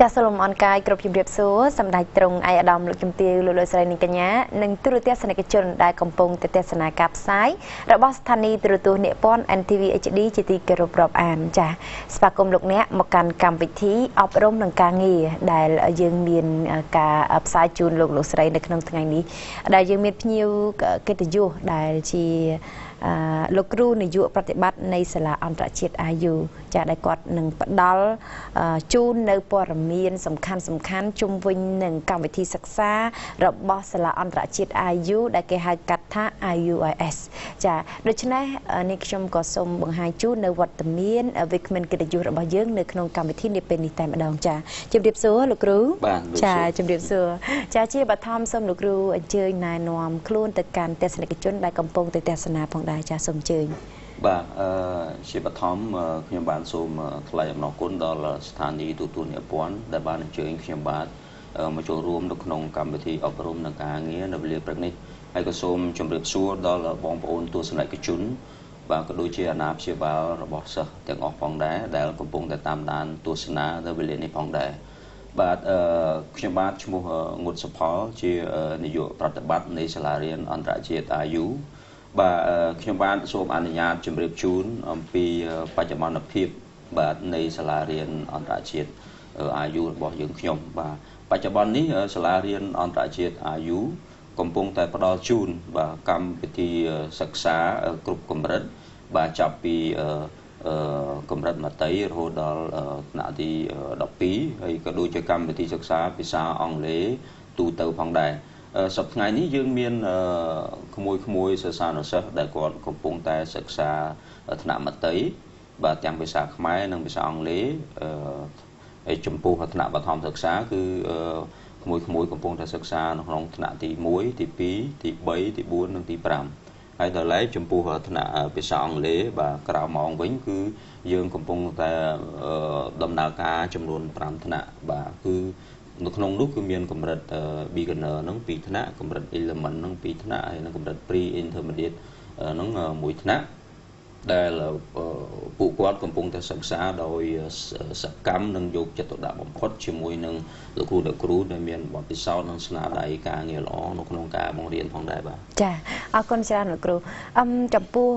ចាសសូមអរកាយគ្រប់ជំរាបសួរសម្ដេចទ្រង់ឯកឧត្តមលោកជំទាវលោកលោកស្រីនាងកញ្ញានិងទូរទស្សនិកជនដែលកំពុងទស្សនាការផ្សាយរបស់ស្ថានីយ៍ទូរទស្សន៍និពន្ធ NTV HD ជាទីគោរពរាប់អានចាសស្វាគមន៍លោកអ្នកមកកាន់កម្មវិធីអប់រំនិងការងារដែលយើងមានការផ្សាយជូនលោកលោកស្រីនៅក្នុងថ្ងៃនេះដែលយើងមានភ្ញៀវកិត្តិយសដែលជាលោកគ្រូនាយកប្រតិបត្តិនៃសាលាអន្តរជាតិ IU ចាដែលគាត់នឹងផ្ដល់ជូននៅព័ត៌មានសំខាន់ជុំវិញនឹងកម្មវិធីសិក្សារបស់សាលាអន្តរជាតិ IU ដែលគេហៅកាត់ថា IUIS ចាដូច្នេះនេះខ្ញុំក៏សូមបង្ហាញជូននៅវត្តមានវិក្កាមកិត្តិយសរបស់យើងនៅក្នុងកម្មវិធីនាពេលនេះតែម្ដងចាជម្រាបសួរលោកគ្រូចាជម្រាបសួរចាជាបឋមសូមលោកគ្រូអញ្ជើញណែនាំខ្លួនទៅកាន់ទស្សនិកជនដែលកំពុងទៅទស្សនាផងដែរចាសូមអញ្ជើញបាទជាបឋមខ្ញុំបានសូមថ្លែងអំណរគុណដល់ស្ថានីយ៍ទូទួលនិពន្ធដែលបានអញ្ជើញខ្ញុំបាទមកចូលរួមនៅក្នុងកម្មវិធីអប់រំនិងការងារនៅវេលាព្រឹកនេះហើយក៏សូមជម្រាបសួរដល់បងប្អូនទស្សនិកជនបាទក៏ដូចជាអាណាព្យាបាលរបស់សិស្សទាំងអស់ផងដែរដែលកំពុងតែតាមដានទស្សនានៅវេលានេះផងដែរបាទខ្ញុំបាទឈ្មោះងុតសុផលជានាយកប្រតិបត្តិនៃសាលារៀនអន្តរជាតិ IU បាទខ្ញុំបានសូមអនុញ្ញាតជម្រាបជូនអំពីបច្ចុប្បន្នភាពបាទនៃសាលារៀនអន្តរជាតិ IU របស់យើងខ្ញុំបាទបច្ចុប្បន្ននេះសាលារៀនអន្តរជាតិ IU កំពុងតែផ្ដល់ជូនបាទកម្មវិធីសិក្សាគ្រប់កម្រិតបាទចាប់ពីកម្រិតមត្តេយ្យរហូតដល់ថ្នាក់ទី12ហើយក៏ដូចជាកម្មវិធីសិក្សាភាសាអង់គ្លេសទូទៅផងដែរសប្តាហ៍ថ្ងៃនេះយើងមានក្មួយសិស្សានុសិស្សដែលគាត់កំពុងតែសិក្សាថ្នាក់មត្តេយ្យបាទទាំងភាសាខ្មែរនិងភាសាអង់គ្លេសហើយចំពោះថ្នាក់បឋមសិក្សាគឺក្មួយកំពុងតែសិក្សានៅក្នុងថ្នាក់ទី1ទី2ទី3ទី4និងទី5ហើយដល់ឡែកចំពោះថ្នាក់ភាសាអង់គ្លេសបាទក្រៅម៉ោងវិញគឺយើងកំពុងតែដំណើរការចំនួន5ថ្នាក់បាទគឺនៅក្នុងនោះគឺមានកម្រិត beginner នឹង2ថ្នាក់កម្រិត element នឹង2ថ្នាក់ហើយនិងកម្រិត pre intermediate នឹង1ថ្នាក់ដែលពួកគាត់កំពុងតែសិក្សាដោយសកម្មនិងយកចិត្តទុកដាក់បំផុតជាមួយនឹងលោកគ្រូដែលមានបទពិសោធន៍និងស្នាដៃការងារល្អនៅក្នុងការបង្រៀនផងដែរបាទចាអរគុណច្រើនលោកគ្រូចំពោះ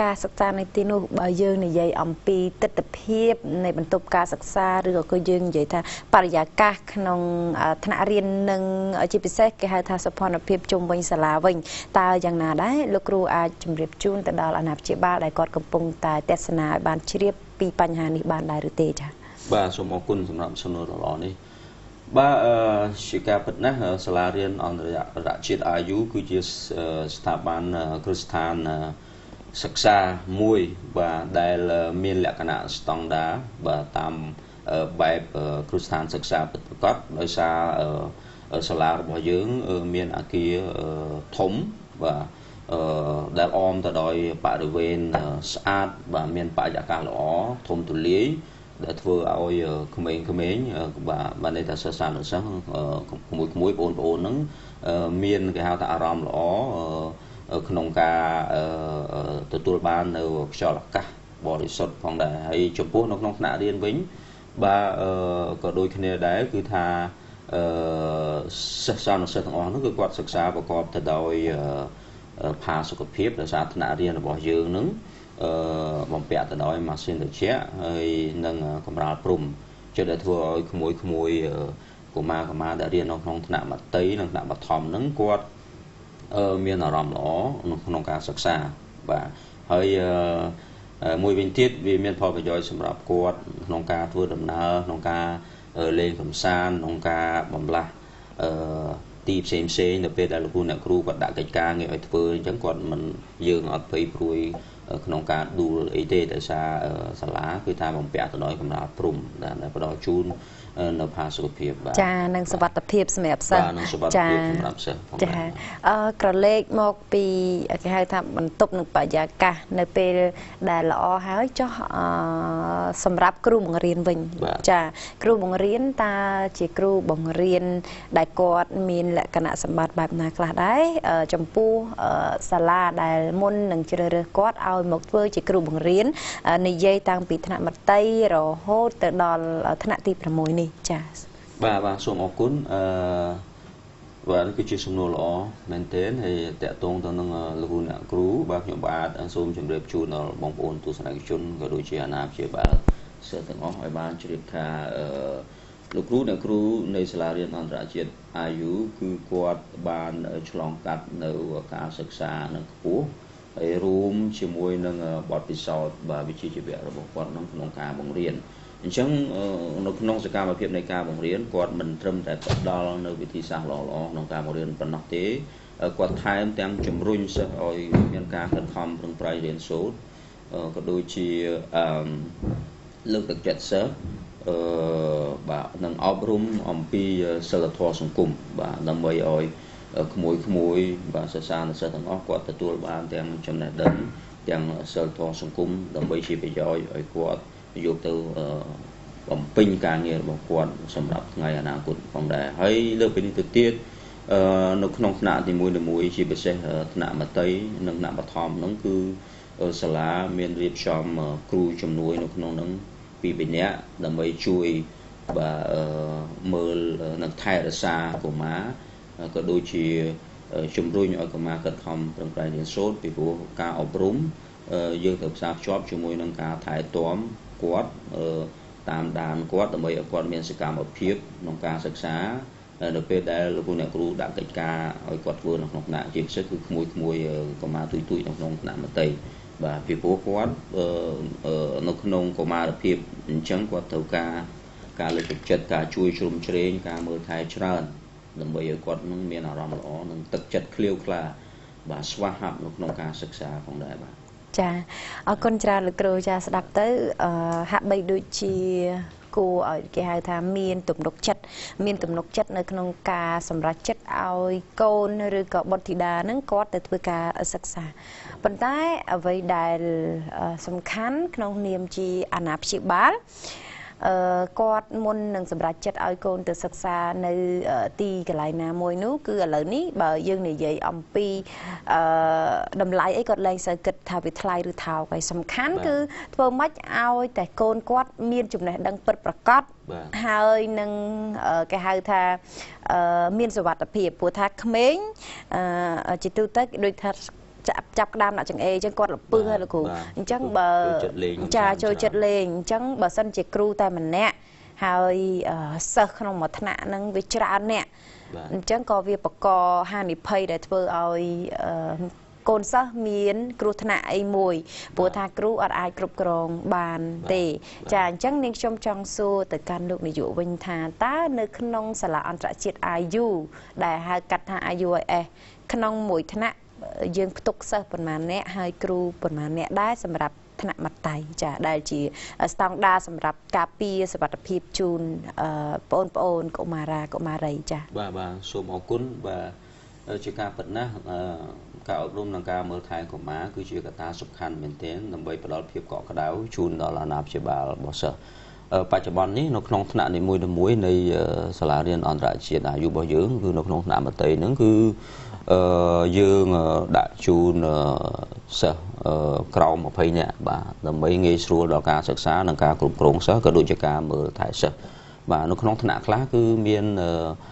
ការសិក្សានៅទីនោះបើយើងនិយាយអំពីទស្សនវិជ្ជានៃបន្ទប់ការសិក្សាឬក៏យើងនិយាយថាបរិយាកាសក្នុងថ្នាក់រៀននិងជាពិសេសគេហៅថាសុខភាពជុំវិញសាលាវិញតើយ៉ាងណាដែរលោកគ្រូអាចជម្រាបជូនទៅដល់អាណាព្យាបាលដែលគាត់កំពុងតែទស្សនាឲ្យបានជ្រាបពីបញ្ហានេះបានដែរឬទេចា៎បាទសូមអរគុណសម្រាប់សំណួរល្អនេះបាទជាការពិតណាស់សាលារៀនអន្តរជាតិ IU គឺជាស្ថាប័នគ្រឹះស្ថានសិក្សាមួយបាទដែលមានលក្ខណៈស្តង់ដារបាទតាមបែបគ្រឹះស្ថានសិក្សាពិតប្រាកដដោយសារសាលារបស់យើងមានអគារធំបាទដែលអមទៅដោយបរិវេណស្អាតបាទមានបរិយាកាសល្អធំទូលាយដែលធ្វើឲ្យក្មេងៗបាទន័យថាសិស្សានុសិស្សក្មួយបងប្អូនហ្នឹងមានគេហៅថាអារម្មណ៍ល្អក្នុងការទទួលបាននៅខ្យល់អាកាសបរិសុទ្ធផងដែរហើយចំពោះនៅក្នុងថ្នាក់រៀនវិញបាទក៏ដូចគ្នាដែរគឺថាសិស្សានុសិស្សទាំងអស់ហ្នឹងគឺគាត់សិក្សាប្រកបទៅដោយផាសុកភាពដោយសារថ្នាក់រៀនរបស់យើងនឹងបំពាក់ទៅដោយម៉ាស៊ីនត្រជាក់ហើយនិងកម្រាលព្រំជិតតែធ្វើឲ្យក្មួយកុមារដែលរៀននៅក្នុងថ្នាក់មត្តេយ្យនិងថ្នាក់បឋមហ្នឹងគាត់មានអារម្មណ៍ល្អក្នុងការសិក្សាបាទហើយមួយវិញទៀតវាមានផលប្រយោជន៍សម្រាប់គាត់ក្នុងការធ្វើដំណើរក្នុងការលេងកម្សាន្តក្នុងការបំលាស់ទីផ្សេងនៅពេលដែលលោកអ្នកគ្រូគាត់ដាក់កិច្ចការងារឲ្យធ្វើអញ្ចឹងគាត់មិនយើងអត់ភ័យព្រួយក្នុងការដួលអីទេដោយសារសាលាគឺថាបំពាក់ទៅដោយកម្រាលព្រំដែលផ្ដល់ជូននៅផាសុកភាពបាទចានិងសុវត្ថិភាពសម្រាប់សិស្សចាសម្រាប់សិស្សចាក្រឡេកមកពីគេហៅថាបន្ទប់និងបរិយាកាសនៅពេលដែលល្អហើយចុះសម្រាប់គ្រូបង្រៀនវិញចាគ្រូបង្រៀនតើជាគ្រូបង្រៀនដែលគាត់មានលក្ខណៈសម្បត្តិបែបណាខ្លះដែរចំពោះសាលាដែលមុននឹងជ្រើសរើសគាត់ឲ្យមកធ្វើជាគ្រូបង្រៀននិយាយតាំងពីថ្នាក់មត្តេយ្យរហូតទៅដល់ថ្នាក់ទី6នេះ ចា បាទសូមអរគុណបាទនេះគឺជាសំណួរល្អមែនទែនហើយតកតងទៅនឹងលោកអ្នកគ្រូបាទខ្ញុំបាទសូមជម្រាបជូនដល់បងប្អូនទស្សនិកជនក៏ដូចជាអាណាព្យាបាលសិស្សទាំងអស់ឲ្យបានជ្រាបថាលោកគ្រូអ្នកគ្រូនៃសាលារៀនអន្តរជាតិ IU គឺគាត់បានឆ្លងកាត់នៅការសិក្សានៅខ្ពស់ហើយរួមជាមួយនឹងបទពិសោធន៍បាទវិជ្ជាជីវៈរបស់គាត់ក្នុងការបង្រៀនអញ្ចឹងនៅក្នុងសកម្មភាពនៃការបង្រៀនគាត់មិនត្រឹមតែផ្ដល់នៅវិធីសាស្ត្រល្អៗក្នុងការបង្រៀនប៉ុណ្ណោះទេគាត់ថែមទាំងជំរុញសិស្សឲ្យមានការខិតខំប្រឹងប្រែងរៀនសូត្រក៏ដូចជាលើកទឹកចិត្តសិស្សបាទនឹងអប់រំអំពីសិលធម៌សង្គមបាទដើម្បីឲ្យក្មួយបាទសិស្សានុសិស្សទាំងអស់គាត់ទទួលបានទាំងចំណេះដឹងទាំងសិលធម៌សង្គមដើម្បីជាប្រយោជន៍ឲ្យគាត់យកទៅបំពេញការងាររបស់គាត់សម្រាប់ថ្ងៃអនាគតផងដែរហើយលើកពីនេះទៅទៀតនៅក្នុងថ្នាក់ទី1ជាពិសេសថ្នាក់មត្តេយ្យនិងថ្នាក់បឋមហ្នឹងគឺសាលាមានរៀបចំគ្រូជំនួយនៅក្នុងហ្នឹង2នាក់ដើម្បីជួយបាទមើលនិងថែរក្សាកុមារក៏ដូចជាជំរុញឲ្យកុមារខិតខំប្រឹងប្រែងរៀនសូត្រពីព្រោះការអប់រំយើងត្រូវផ្សារភ្ជាប់ជាមួយនឹងការថែទាំគាត់តាមដានគាត់ដើម្បីឲ្យគាត់មានសកម្មភាពក្នុងការសិក្សានៅពេលដែលលោកអ្នកគ្រូដាក់កិច្ចការឲ្យគាត់ធ្វើនៅក្នុងថ្នាក់ជាពិសេសគឺក្មួយកុមារទួយនៅក្នុងថ្នាក់មត្តេយ្យបាទពីព្រោះគាត់នៅក្នុងកុមារភាពអញ្ចឹងគាត់ត្រូវការលើកទឹកចិត្តការជួយជ្រោមជ្រែងការមើលថែច្រើនដើម្បីឲ្យគាត់នឹងមានអារម្មណ៍ល្អនិងទឹកចិត្តឃ្លាវខ្លាបាទស្វាហាប់នៅក្នុងការសិក្សាផងដែរបាទចាអរគុណច្រើនលោកគ្រូចាស្ដាប់ទៅហាក់បីដូចជាគួរឲ្យគេហៅថាមានទំនុកចិត្តនៅក្នុងការសម្រេចចិត្តឲ្យកូនឬក៏បុត្រធីតានឹងគាត់ទៅធ្វើការសិក្សាប៉ុន្តែអ្វីដែលសំខាន់ក្នុងនាមជាអាណាព្យាបាលគាត់មុននឹងសម្រេចចិត្តឲ្យកូនទៅសិក្សានៅទីកន្លែងណាមួយនោះគឺឥឡូវនេះបើយើងនិយាយអំពីតម្លៃអីគាត់លែងសូវគិតថាវាថ្លៃឬថោកហើយសំខាន់គឺធ្វើម៉េចឲ្យតែកូនគាត់មានចំណេះដឹងពិតប្រាកដហើយនឹងគេហៅថាមានសុវត្ថិភាពព្រោះថាក្មេងជាទូទៅដូចថាចាប់ក្តាមដាក់ចង្អេអញ្ចឹងគាត់លពឹសហើយលោកគ្រូអញ្ចឹងបើចូលចិត្តលេងអញ្ចឹងបើសិនជាគ្រូតែម្នាក់ហើយសិស្សក្នុងមួយថ្នាក់ហ្នឹងវាច្រើនអ្នកអញ្ចឹងក៏វាបង្កហានិភ័យដែលធ្វើឲ្យកូនសិស្សមានគ្រោះថ្នាក់អីមួយព្រោះថាគ្រូអត់អាចគ្រប់គ្រងបានទេចាអញ្ចឹងនាងខ្ញុំចង់សួរទៅកាន់លោកនាយកវិញថាតើនៅក្នុងសាលាអន្តរជាតិ IU ដែលហៅកាត់ថា IUIS ក្នុងមួយថ្នាក់យើងផ្ទុកសិស្សប៉ុន្មានអ្នកហើយគ្រូប៉ុន្មានអ្នកដែរសម្រាប់ថ្នាក់មត្តេយ្យចាដែលជាស្តង់ដារសម្រាប់ការពារសុវត្ថិភាពជូនបងប្អូនកុមារាកុមារីចាបាទសូមអរគុណបាទជាការពិតណាស់ការអប់រំនិងការមើលថែកុមារគឺជាកត្តាសំខាន់មែនទែនដើម្បីផ្ដល់ភាពកក់ក្ដៅជូនដល់អាណាព្យាបាលរបស់សិស្សបច្ចុប្បន្ននេះនៅក្នុងថ្នាក់នីមួយៗនៃសាលារៀនអន្តរជាតិអាយុរបស់យើងគឺនៅក្នុងថ្នាក់មត្តេយ្យហ្នឹងគឺយើងដាក់ជូនសិស្សក្រោម20នាក់បាទដើម្បីងាយស្រួលដល់ការសិក្សានិងការគ្រប់គ្រងសិស្សក៏ដូចជាការមើលថែសិស្សបាទនៅក្នុងថ្នាក់ខ្លះគឺមាន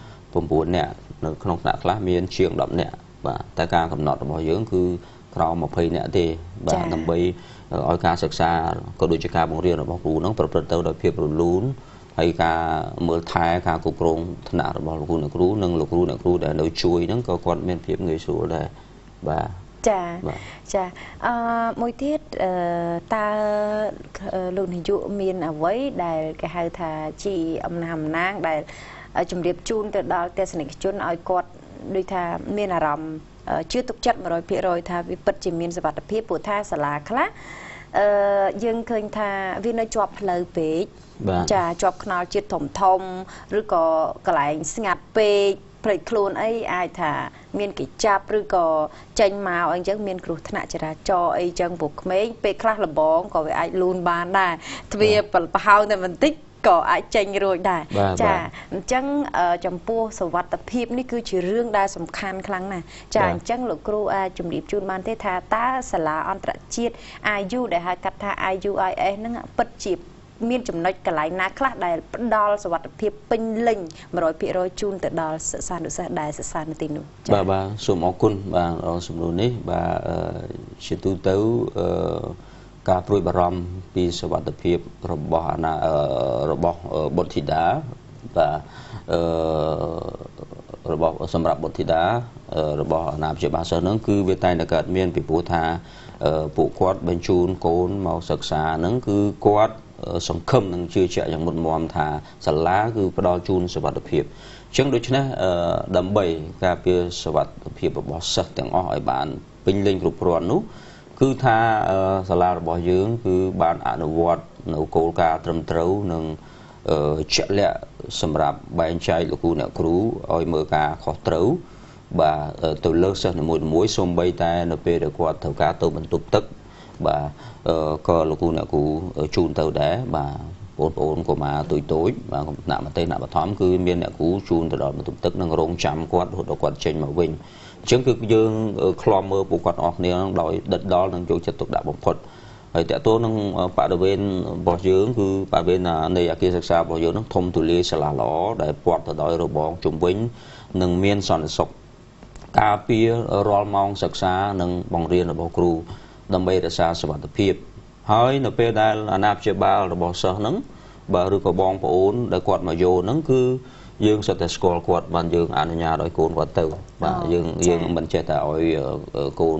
9នាក់នៅក្នុងថ្នាក់ខ្លះមានជាង10នាក់បាទតែការកំណត់របស់យើងគឺក្រោម20នាក់ទេបាទដើម្បីឲ្យការសិក្សាក៏ដូចជាការបង្រៀនរបស់គ្រូនឹងប្រព្រឹត្តទៅដោយភាពរលូនហើយការមើលថែការគ្រប់គ្រងថ្នាក់របស់លោកគ្រូអ្នកគ្រូនិងលោកគ្រូអ្នកគ្រូដែលនៅជួយហ្នឹងក៏គាត់មានភាពងាយស្រួលដែរបាទចាមួយទៀតតើលោកនាយកមានអ្វីដែលគេហៅថាជាអំណាងដែលជំរាបជូនទៅដល់ទស្សនិកជនឲ្យគាត់ដូចថាមានអារម្មណ៍ជឿទុកចិត្ត 100% ថាវាពិតជាមានសុវត្ថិភាពព្រោះថាសាលាខ្លះយើងឃើញថាវានៅជាប់ផ្លូវពេកចាជាប់ខ្នល់ជាតិធំឬក៏កន្លែងស្ងាត់ពេកភ្លេចខ្លួនអីអាចថាមានគេចាប់ឬក៏ចេញមកអីចឹងមានគ្រោះថ្នាក់ចរាចរណ៍អីចឹងពួកក្មេងពេលខ្លះលបងក៏វាអាចលូនបានដែរទ្វារប្រហោងតែបន្តិចក៏អាចចេញរួចដែរចាអញ្ចឹងចំពោះសុវត្ថិភាពនេះគឺជារឿងដែលសំខាន់ខ្លាំងណាស់ចាអញ្ចឹងលោកគ្រូអាចជម្រាបជូនបានទេថាតើសាលាអន្តរជាតិ IU ដែលហៅកាត់ថា IUIS ហ្នឹងពិតជា មានចំណុចកន្លែងណាខ្លះដែលផ្ដល់សុវត្ថិភាពពេញលេញ 100% ជូនទៅដល់សិស្សានុសិស្សដែលសិក្សានៅទីនោះបាទសូមអរគុណបាទសំណួរនេះបាទជាទូទៅការព្រួយបារម្ភពីសុវត្ថិភាពរបស់បុត្រធីតាបាទរបស់សម្រាប់បុត្រធីតារបស់អាណាព្យាបាលសិស្សហ្នឹងគឺវាតែងតែកើតមានពីព្រោះថាពួកគាត់បញ្ជូនកូនមកសិក្សាហ្នឹងគឺគាត់សង្ឃឹមនឹងជឿជាក់យ៉ាងមុតមមថាសាលាគឺផ្ដល់ជូនសុវត្ថិភាពអញ្ចឹងដូច្នេះដើម្បីការពារសុវត្ថិភាពរបស់សិស្សទាំងអស់ឲ្យបានពេញលេញគ្រប់គ្រាន់នោះគឺថាសាលារបស់យើងគឺបានអនុវត្តនៅគោលការណ៍ត្រឹមត្រូវនិងជាក់លាក់សម្រាប់បែងចែកលោកគ្រូអ្នកគ្រូឲ្យមើលការខុសត្រូវបាទទៅលើសិស្សនីមួយៗសូម្បីតែនៅពេលដែលគាត់ត្រូវការទៅបន្ទប់ទឹកបាទក៏លោកគ្រូអ្នកគ្រូជូនទៅដែរបាទបងប្អូនកុមារតូចបាទថ្នាក់មត្តេយ្យថ្នាក់បឋមគឺមានអ្នកគ្រូជូនទៅដល់បន្ទប់ទឹកនិងរងចាំគាត់រហូតដល់គាត់ចេញមកវិញអញ្ចឹងគឺយើងឃ្លាំមើលពួកគាត់អស់គ្នាដោយដិតដល់និងយកចិត្តទុកដាក់បំផុតហើយតើតើនឹងបរិវេណរបស់យើងគឺបរិវេណនៃអគារសិក្សារបស់យើងនឹងធំទូលាយសាលាល្អដែលព័ទ្ធទៅដោយរបងជុំវិញនិងមានសន្តិសុខការពាររាល់ម៉ោងសិក្សានិងបង្រៀនរបស់គ្រូដើម្បីរក្សាសុវត្ថិភាពហើយនៅពេលដែលអាណាព្យាបាលរបស់សិស្សហ្នឹងបាទឬក៏បងប្អូនដែលគាត់មកយកហ្នឹងគឺយើងសុទ្ធតែស្គាល់គាត់បានយើងអនុញ្ញាតឲ្យកូនគាត់ទៅបាទយើងមិនចេះតែឲ្យកូន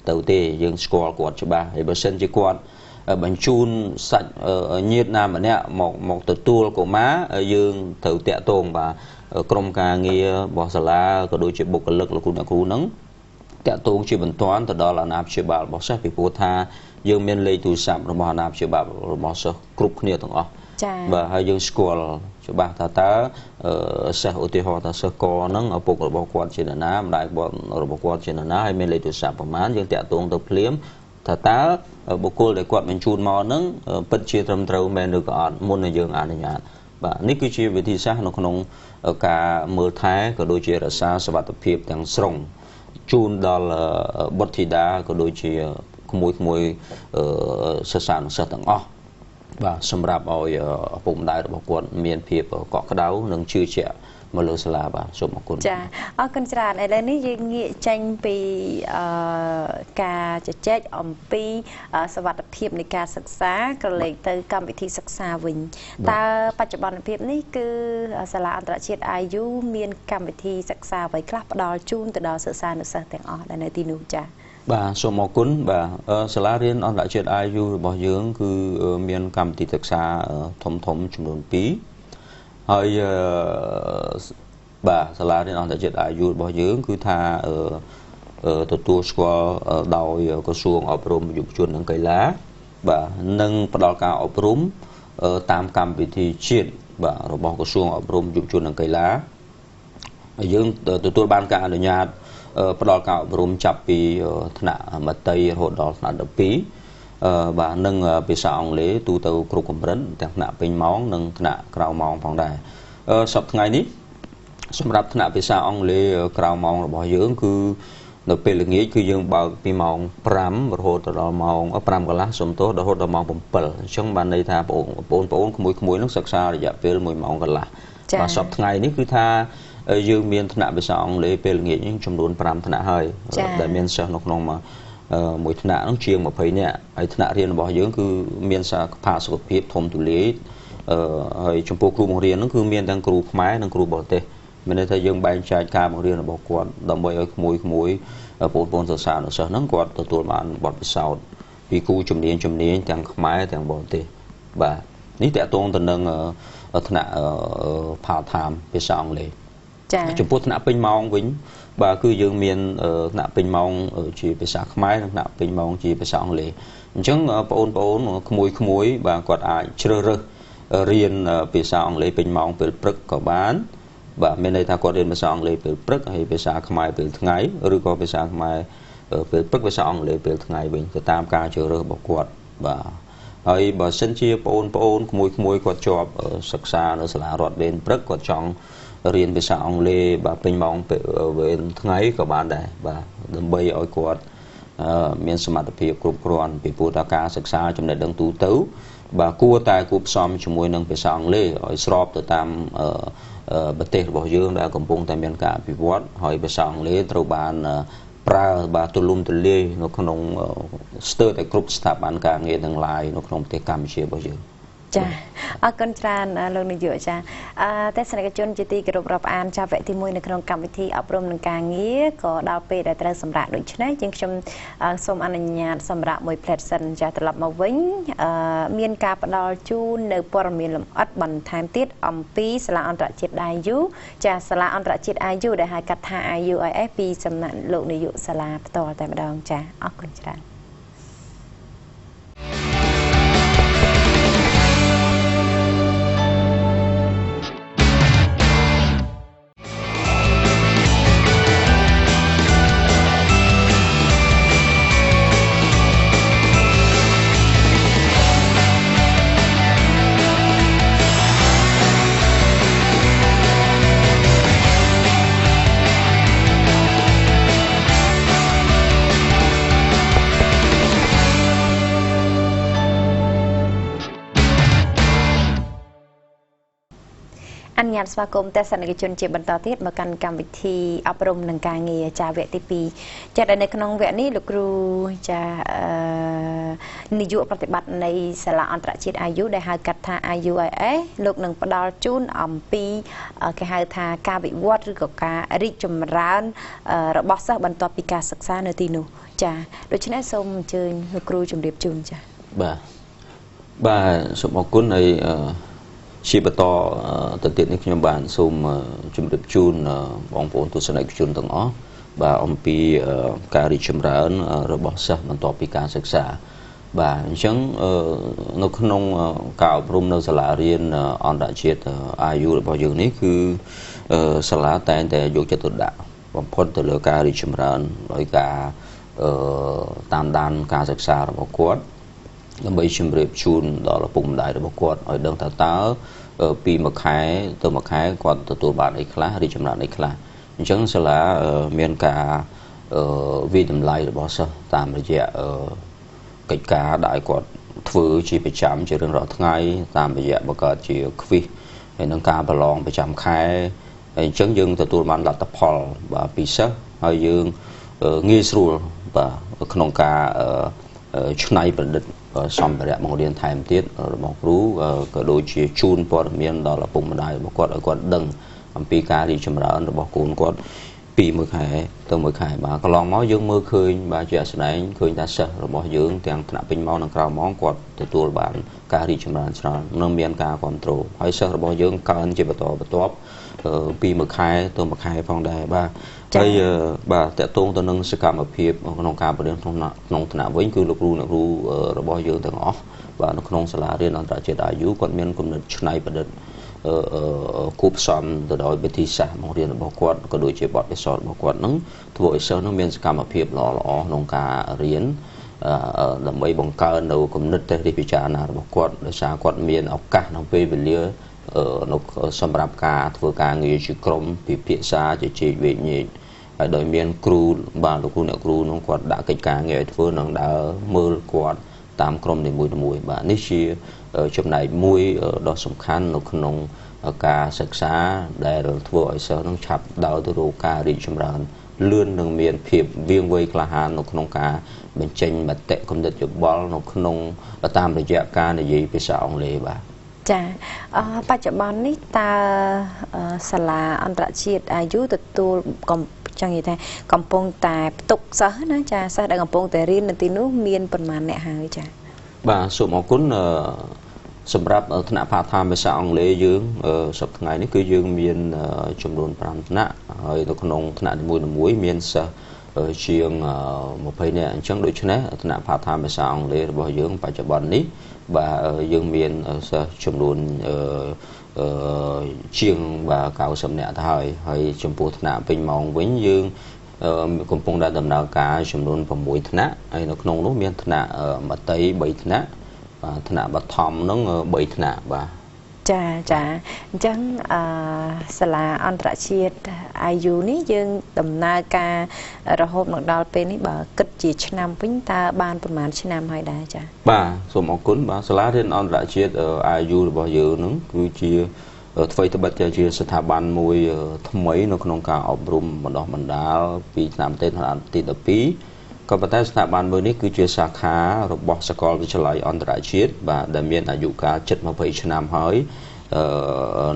ទៅទេយើងស្គាល់គាត់ច្បាស់ហើយបើសិនជាគាត់បញ្ជូនសាច់ញាតិណាម្នាក់មកទទួលកុមារយើងត្រូវតាក់ទងបាទក្រុមការងាររបស់សាលាក៏ដូចជាបុគ្គលិកលោកគ្រូអ្នកគ្រូហ្នឹងតាក់ទងជាបន្ទាន់ទៅដល់អាណាព្យាបាលរបស់សិស្សពីព្រោះថាយើងមានលេខទូរស័ព្ទរបស់អាណាព្យាបាលរបស់សិស្សគ្រប់គ្នាទាំងអស់បាទហើយយើងស្គាល់ច្បាស់ថាតើសិស្សឧទាហរណ៍ថាសិស្សកហ្នឹងឪពុករបស់គាត់ជានរណាម្ដាយរបស់គាត់ជានរណាហើយមានលេខទូរស័ព្ទប្រមាណយើងតាក់ទងទៅភ្លាមថាតើបុគ្គលដែលគាត់បញ្ជូនមកហ្នឹងពិតជាត្រឹមត្រូវមែនឬក៏អត់មុននឹងយើងអនុញ្ញាតបាទនេះគឺជាវិធីសាស្ត្រនៅក្នុងការមើលថែក៏ដូចជារក្សាសុវត្ថិភាពទាំងស្រុងជូនដល់បុត្រធីតាក៏ដូចជាក្មួយសិស្សានុសិស្សទាំងអស់បាទសម្រាប់ឲ្យឪពុកម្ដាយរបស់គាត់មានភាពកក់ក្ដៅនិងជឿជាក់មកលើសាលាបាទសូមអរគុណចាអរគុណច្រើនឥឡូវនេះយើងងាកចេញពីការជជែកអំពីសុវត្ថិភាពនៃការសិក្សាក៏លេខទៅកម្មវិធីសិក្សាវិញតើបច្ចុប្បន្នភាពនេះគឺសាលាអន្តរជាតិ IU មានកម្មវិធីសិក្សាអ្វីខ្លះផ្ដល់ជូនទៅដល់សិស្សានុសិស្សទាំងអស់ដែលនៅទីនោះចាបាទសូមអរគុណបាទសាលារៀនអន្តរជាតិ IU របស់យើងគឺមានកម្មវិធីសិក្សាធំចំនួន2ហើយបាទសាលារៀនអន្តរជាតិ IU របស់យើងគឺថាទទួលស្គាល់ដោយក្រសួងអប់រំយុវជននិងកីឡាបាទនិងផ្ដល់ការអប់រំតាមកម្មវិធីជាតិបាទរបស់ក្រសួងអប់រំយុវជននិងកីឡាហើយយើងទទួលបានការអនុញ្ញាតផ្ដល់ការអប់រំចាប់ពីថ្នាក់មត្តេយ្យរហូតដល់ថ្នាក់12បាទនិងភាសាអង់គ្លេសទូទៅគ្រប់កម្រិតទាំងថ្នាក់ពេញម៉ោងនិងថ្នាក់ក្រៅម៉ោងផងដែរសប្តាហ៍ថ្ងៃនេះសម្រាប់ថ្នាក់ភាសាអង់គ្លេសក្រៅម៉ោងរបស់យើងគឺនៅពេលល្ងាចគឺយើងបើកពីម៉ោង5រហូតដល់ម៉ោង5កន្លះសុំទោសរហូតដល់ម៉ោង7អញ្ចឹងបានន័យថាបងប្អូនក្មួយៗនឹងសិក្សារយៈពេល1ម៉ោងកន្លះបាទសប្តាហ៍ថ្ងៃនេះគឺថាយើងមានថ្នាក់ភាសាអង់គ្លេសពេលល្ងាចនេះចំនួន5ថ្នាក់ហើយដែលមានសិស្សនៅក្នុងមួយថ្នាក់នោះជាង20នាក់ហើយថ្នាក់រៀនរបស់យើងគឺមានផាសុខភាពធំទូលាយហើយចំពោះគ្រូបង្រៀននោះគឺមានទាំងគ្រូខ្មែរនិងគ្រូបរទេសមានន័យថាយើងបែងចែកការបង្រៀនរបស់គាត់ដើម្បីឲ្យក្មួយបងប្អូនសិស្សានុសិស្សហ្នឹងគាត់ទទួលបានបទពិសោធន៍ពីគ្រូជំនាញទាំងខ្មែរទាំងបរទេសបាទនេះតកតងទៅនឹងថ្នាក់ part time ភាសាអង់គ្លេសចំពោះថ្នាក់ពេញម៉ោងវិញបាទគឺយើងមានថ្នាក់ពេញម៉ោងជាភាសាខ្មែរនិងថ្នាក់ពេញម៉ោងជាភាសាអង់គ្លេសអញ្ចឹងបងប្អូនក្មួយបាទគាត់អាចជ្រើសរើសរៀនភាសាអង់គ្លេសពេញម៉ោងពេលព្រឹកក៏បានបាទមានន័យថាគាត់រៀនភាសាអង់គ្លេសពេលព្រឹកហើយភាសាខ្មែរពេលថ្ងៃឬក៏ភាសាខ្មែរពេលព្រឹកភាសាអង់គ្លេសពេលថ្ងៃវិញទៅតាមការជ្រើសរើសរបស់គាត់បាទហើយបើសិនជាបងប្អូនក្មួយគាត់ជាប់សិក្សានៅសាលារដ្ឋវេនព្រឹកគាត់ចង់រៀនភាសាអង់គ្លេសបាទពេញម៉ោងវេនថ្ងៃក៏បានដែរបាទដើម្បីឲ្យគាត់មានសមត្ថភាពគ្រប់គ្រាន់ពីព្រោះថាការសិក្សាចំណេះដឹងទូទៅ bà cua tai cua xóm cho môi nâng về sang lê hỏi srop từ tam bờ tây bảo dương đã cầm bông tại miền cả bị vót hỏi về sang lê trâu bàn pra bà tu lum tu lê nó không nông stir tại group staff ban cả nghe đằng lại nó không thể cam chia bảo dương ចា អរគុណច្រើនលោកនាយក ចា ទស្សនិកជនជាទីគោរពរាប់អាន ចា វគ្គទី 1 នៅក្នុងកម្មវិធីអប់រំនិងការងារក៏ដល់ពេលដែលត្រូវសម្រាប់ដូច្នេះជាងខ្ញុំសូមអនុញ្ញាតសម្រាប់មួយផ្លែតសិន ចា ត្រឡប់មកវិញមានការផ្ដល់ជូននៅព័ត៌មានលម្អិតបន្ថែមទៀតអំពីសាលាអន្តរជាតិ IU ចា សាលាអន្តរជាតិ IU ដែលហៅកាត់ថា IUIS ពីសំណាក់លោកនាយកសាលាផ្ទាល់តែម្ដង ចា អរគុណច្រើន អញ្ញាតស្វាគមន៍ទស្សនិកជនជាបន្តទៀតមកកាន់កម្មវិធីអប់រំនិងការងារចាវគ្គទី 2 ចាដែលនៅក្នុងវគ្គនេះលោកគ្រូចានាយកប្រតិបត្តិនៃសាលាអន្តរជាតិ IU ដែលហៅកាត់ថា IUIS លោកនឹងផ្ដល់ជូនអំពីគេហៅថាការវិវត្តឬក៏ការរីកចម្រើនរបស់សិស្សបន្ទាប់ពីការសិក្សានៅទីនោះចាដូច្នេះសូមអញ្ជើញលោកគ្រូជម្រាបជូនចាបាទសូមអរគុណហើយ ជាបន្តទៅទៀតនេះខ្ញុំបានសូមជម្រាបជូនបងប្អូនទស្សនិកជនទាំងអស់បាទអំពីការរីកចម្រើនរបស់សិស្សបន្ទាប់ពីការសិក្សាបាទអញ្ចឹងនៅក្នុងការអប់រំនៅសាលារៀនអន្តរជាតិ IU របស់យើងនេះគឺសាលាតែងតែយកចិត្តទុកដាក់បំផុតទៅលើការរីកចម្រើនដោយការតាមដានការសិក្សារបស់គាត់ ដើម្បីជម្រាបជូនដល់ឪពុកម្ដាយរបស់គាត់ឲ្យដឹងថាតើពីមួយខែទៅមួយខែគាត់ទទួលបានអីខ្លះរីកចម្រើនអីខ្លះអញ្ចឹងសាលាមានការវិតម្លៃរបស់សិស្សតាមរយៈកិច្ចការដែលគាត់ធ្វើជាប្រចាំជារៀងរាល់ថ្ងៃតាមរយៈបង្កើតជា quiz ហើយនឹងការប្រឡងប្រចាំខែហើយអញ្ចឹងយើងទទួលបានលទ្ធផលបាទពីសិស្សហើយយើងងាយស្រួលបាទក្នុងការឆ្នៃប្រឌិត សម្ភារៈបង្រៀនថែមទៀតរបស់គ្រូក៏ដូចជាជូនព័ត៌មានដល់ឪពុកម្ដាយរបស់គាត់ឲ្យគាត់ដឹងអំពីការរីកចម្រើនរបស់កូនគាត់ពីមួយខែទៅមួយខែបាទកន្លងមកយើងមើលឃើញបាទជាក់ស្ដែងឃើញថាសិស្សរបស់យើងទាំងថ្នាក់ពេញម៉ោងនិងក្រៅម៉ោងគាត់ទទួលបានការរីកចម្រើនច្រើននិងមានការគ្រប់គ្រងហើយសិស្សរបស់យើងកើនជាបន្តបន្ទាប់ពីមួយខែទៅមួយខែផងដែរបាទហើយបាទតកតងទៅនឹងសកម្មភាពក្នុងការបង្រៀនក្នុងថ្នាក់វិញគឺលោកគ្រូអ្នកគ្រូរបស់យើងទាំងអស់បាទនៅក្នុងសាលារៀនអន្តរជាតិ IU គាត់មានគំនិតច្នៃប្រឌិតគូផ្សំទៅដោយវិធីសាស្ត្របង្រៀនរបស់គាត់ក៏ដូចជាបទពិសោធន៍របស់គាត់នឹងធ្វើឲ្យសិស្សនឹងមានសកម្មភាពល្អៗក្នុងការរៀនដើម្បីបង្កើននៅគំនិតទេសរិះពិចារណារបស់គាត់ដោយសារគាត់មានឱកាសក្នុងពេលវេលាសម្រាប់ការធ្វើការងារជាក្រុមពិភាក្សាជជែកវែកញែកហើយដោយមានគ្រូបាទលោកគ្រូអ្នកគ្រូនោះគាត់ដាក់កិច្ចការងារឲ្យធ្វើនឹងដើរមើលគាត់តាមក្រុមនីមួយៗបាទនេះជាចំណែកមួយដ៏សំខាន់នៅក្នុងការសិក្សាដែលធ្វើឲ្យសិស្សនឹងឆាប់ដើរទៅរកការរីកចម្រើនលឿននឹងមានភាពវាងវៃក្លាហាននៅក្នុងការបញ្ចេញមតិគំនិតយោបល់នៅក្នុងតាមរយៈការនិយាយភាសាអង់គ្លេសបាទ ចាបច្ចុប្បន្ននេះតើសាលាអន្តរជាតិ IU ទទួលចង់និយាយថាកំពុងតែផ្ទុកសិស្សណាចាសិស្សដែលកំពុងតែរៀននៅទីនោះមានប្រមាណអ្នកហើយចាបាទសូមអរគុណសម្រាប់ថ្នាក់ part time ភាសាអង់គ្លេសយើងសប្តាហ៍ថ្ងៃនេះគឺយើងមានចំនួន 5 ថ្នាក់ហើយនៅក្នុងថ្នាក់នីមួយៗមានសិស្សជាង 20 នាក់អញ្ចឹងដូច្នេះថ្នាក់ part time ភាសាអង់គ្លេសរបស់យើងបច្ចុប្បន្ននេះបាទយើងមានសិស្សចំនួនជាងបាទ 90 នាក់ទៅហើយចំពោះថ្នាក់ពេញម៉ោងវិញយើងកំពុងតែដំណើរការចំនួន 6 ថ្នាក់ហើយនៅក្នុងនោះមានថ្នាក់មត្តេយ្យ 3 ថ្នាក់បាទថ្នាក់បឋមនឹង 3 ថ្នាក់បាទ ចាអញ្ចឹងសាលាអន្តរជាតិអាយុនេះយើងដំណើរការរហូតមកដល់ពេលនេះបើគិតជាឆ្នាំវិញតើបានប្រហែលឆ្នាំហើយដែរចាបាទសូមអរគុណបាទសាលារៀនអន្តរជាតិអាយុរបស់យើងនឹងគឺជាអ្វីត្បិតតែជាស្ថាប័នមួយថ្មីនៅក្នុងការអប់រំបណ្ដុះបណ្ដាលពីឆ្នាំទី12ក៏ប៉ុន្តែស្ថាប័នមួយនេះគឺជាសាខារបស់សាកលវិទ្យាល័យអន្តរជាតិបាទដែលមានអាយុកាលជិត20ឆ្នាំហើយ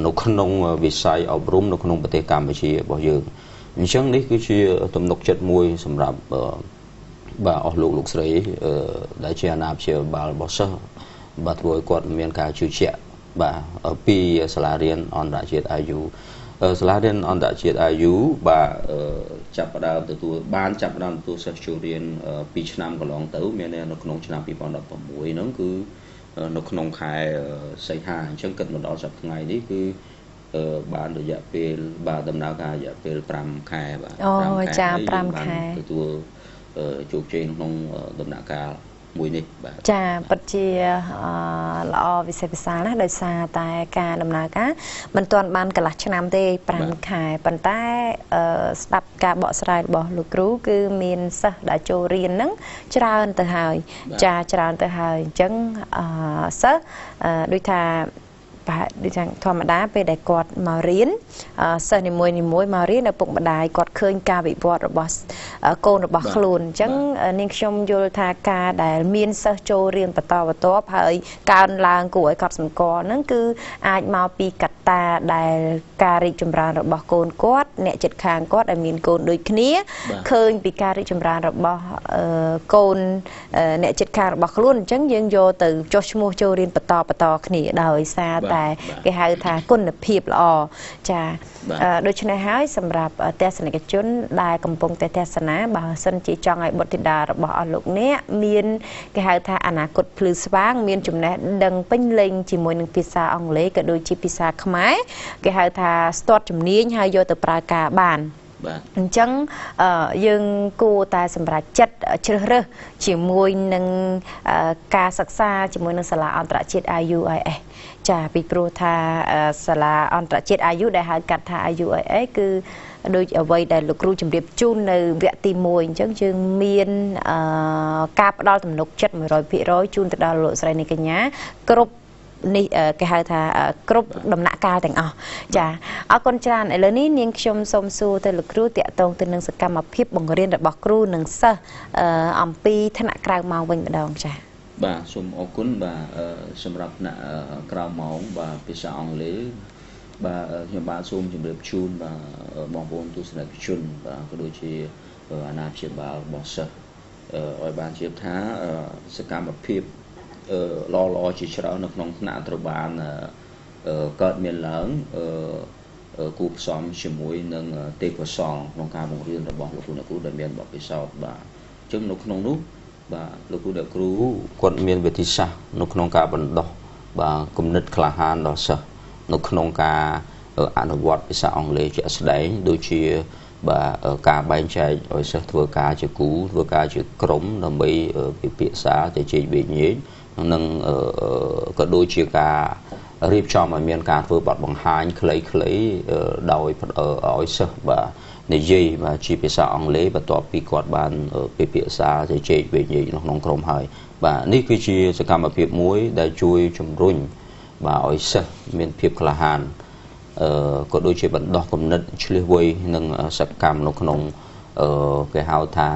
នៅក្នុងវិស័យអប់រំនៅក្នុងប្រទេសកម្ពុជារបស់យើងអញ្ចឹងនេះគឺជាទំនុកចិត្តមួយសម្រាប់បាទអស់លោកស្រីដែលជាអាណាព្យាបាលរបស់សិស្សបាទធ្វើឲ្យគាត់មានការជឿជាក់បាទពីសាលារៀនអន្តរជាតិអាយុសាលារៀនអន្តរជាតិអាយុបាទចាប់ផ្ដើមទទួលសិស្សចូលរៀន2ឆ្នាំកន្លងទៅមាននៅក្នុងឆ្នាំ2016ហ្នឹងគឺនៅក្នុងខែសីហាអញ្ចឹងគិតមកដល់សប្តាហ៍ថ្ងៃនេះគឺបានរយៈពេលបាទដំណើរការរយៈពេល5ខែបាទ5ខែទទួលជោគជ័យក្នុងដំណាក់កាលមួយនេះបាទចាពិតជាល្អវិសេសវិសាលណាស់ដោយសារតែការដំណើរការមិនទាន់បានកន្លះឆ្នាំទេ5ខែប៉ុន្តែស្ដាប់ការបកស្រាយរបស់លោកគ្រូគឺមានសិស្សដែលចូលរៀនហ្នឹងច្រើនទៅហើយចាច្រើនទៅហើយអញ្ចឹងសិស្សដូចថាដូចយ៉ាងធម្មតាពេលដែលគាត់មករៀនសិស្សនីមួយមករៀនឪពុកម្ដាយគាត់ឃើញការវិវត្តរបស់កូនរបស់ខ្លួនអញ្ចឹងនាងខ្ញុំយល់ថាការដែលមានសិស្សចូលរៀនបន្តបន្ទាប់ហើយកើនឡើងគួរឲ្យកត់សម្គាល់ហ្នឹងគឺអាចមកពីកត្តាដែលការរីកចម្រើនរបស់កូនគាត់អ្នកជិតខាងគាត់ដែលមានកូនដូចគ្នាឃើញពីការរីកចម្រើនរបស់កូនអ្នកជិតខាងរបស់ខ្លួនអញ្ចឹងយើងយកទៅចុះឈ្មោះចូលរៀនបន្តគ្នាដោយសារតែគេហៅថាគុណភាពល្អចាដូច្នេះហើយសម្រាប់ទស្សនិកជនដែលកំពុងតែទស្សនាបើសិនជាចង់ឲ្យបុត្រធីតារបស់អស់លោកអ្នកមានគេហៅថាអនាគតភ្លឺស្វាងមានចំណេះដឹងពេញលេញជាមួយនឹងភាសាអង់គ្លេសក៏ដូចជាភាសាខ្មែរគេហៅថាស្ទាត់ជំនាញហើយយកទៅប្រើការបានអញ្ចឹងយើងគួរតែសម្រាប់ចិត្តជ្រើសរើសជាមួយនឹងការសិក្សាជាមួយនឹងសាលាអន្តរជាតិ IUIS ចាពីព្រោះថាសាលាអន្តរជាតិ IU ដែលហៅកាត់ថា IUIS គឺដូចអ្វីដែលលោកគ្រូជម្រាបជូននៅវគ្គទី1អញ្ចឹងយើងមានការផ្ដល់ទំនុកចិត្ត 100% ជូនទៅដល់លោកស្រីនាងកញ្ញាគ្រប់នេះគេហៅថាគ្រប់ដំណាក់កាលទាំងអស់ចាអរគុណច្រើនឥឡូវនេះនាងខ្ញុំសូមសួរទៅលោកគ្រូតាក់ទងទៅនឹងសកម្មភាពបង្រៀនរបស់គ្រូនិងសិស្សអំពីថ្នាក់ក្រៅម៉ោងវិញម្ដងចាបាទសូមអរគុណបាទសម្រាប់ថ្នាក់ក្រៅម៉ោងបាទភាសាអង់គ្លេសបាទខ្ញុំបាទសូមជម្រាបជូនបាទបងប្អូនទស្សនិកជនបាទក៏ដូចជាអាណាព្យាបាលរបស់សិស្សឲ្យបានជ្រាបថាសកម្មភាពល្អជាច្រើននៅក្នុងថ្នាក់ត្រូវបានកើតមានឡើងគូផ្សំជាមួយនឹងទេពកោសល្យក្នុងការបង្រៀនរបស់លោកគ្រូដែលមានបទពិសោធន៍បាទអញ្ចឹងនៅក្នុងនោះបាទលោកគ្រូគាត់មានវិធីសាស្ត្រនៅក្នុងការបណ្ដុះបាទគំនិតក្លាហានដល់សិស្សនៅក្នុងការអនុវត្តភាសាអង់គ្លេសជាក់ស្ដែងដូចជាបាទការបែងចែកឲ្យសិស្សធ្វើការជាគូធ្វើការជាក្រុមដើម្បីពិភាក្សាទៅជែកវែកញែកនិងក៏ដូចជាការរៀបចំឲ្យមានការធ្វើបទបង្ហាញខ្លីៗដោយឲ្យសិស្សបាទនិយាយបាទជាភាសាអង់គ្លេសបន្ទាប់ពីគាត់បានពិភាក្សាទៅជែកវែកញែកនៅក្នុងក្រុមហើយបាទនេះគឺជាសកម្មភាពមួយដែលជួយជំរុញបាទឲ្យសិស្សមានភាពក្លាហានក៏ដូចជាបណ្ដោះគំនិតឆ្លៀសវៃនិងសកម្មនៅក្នុងគេហៅថា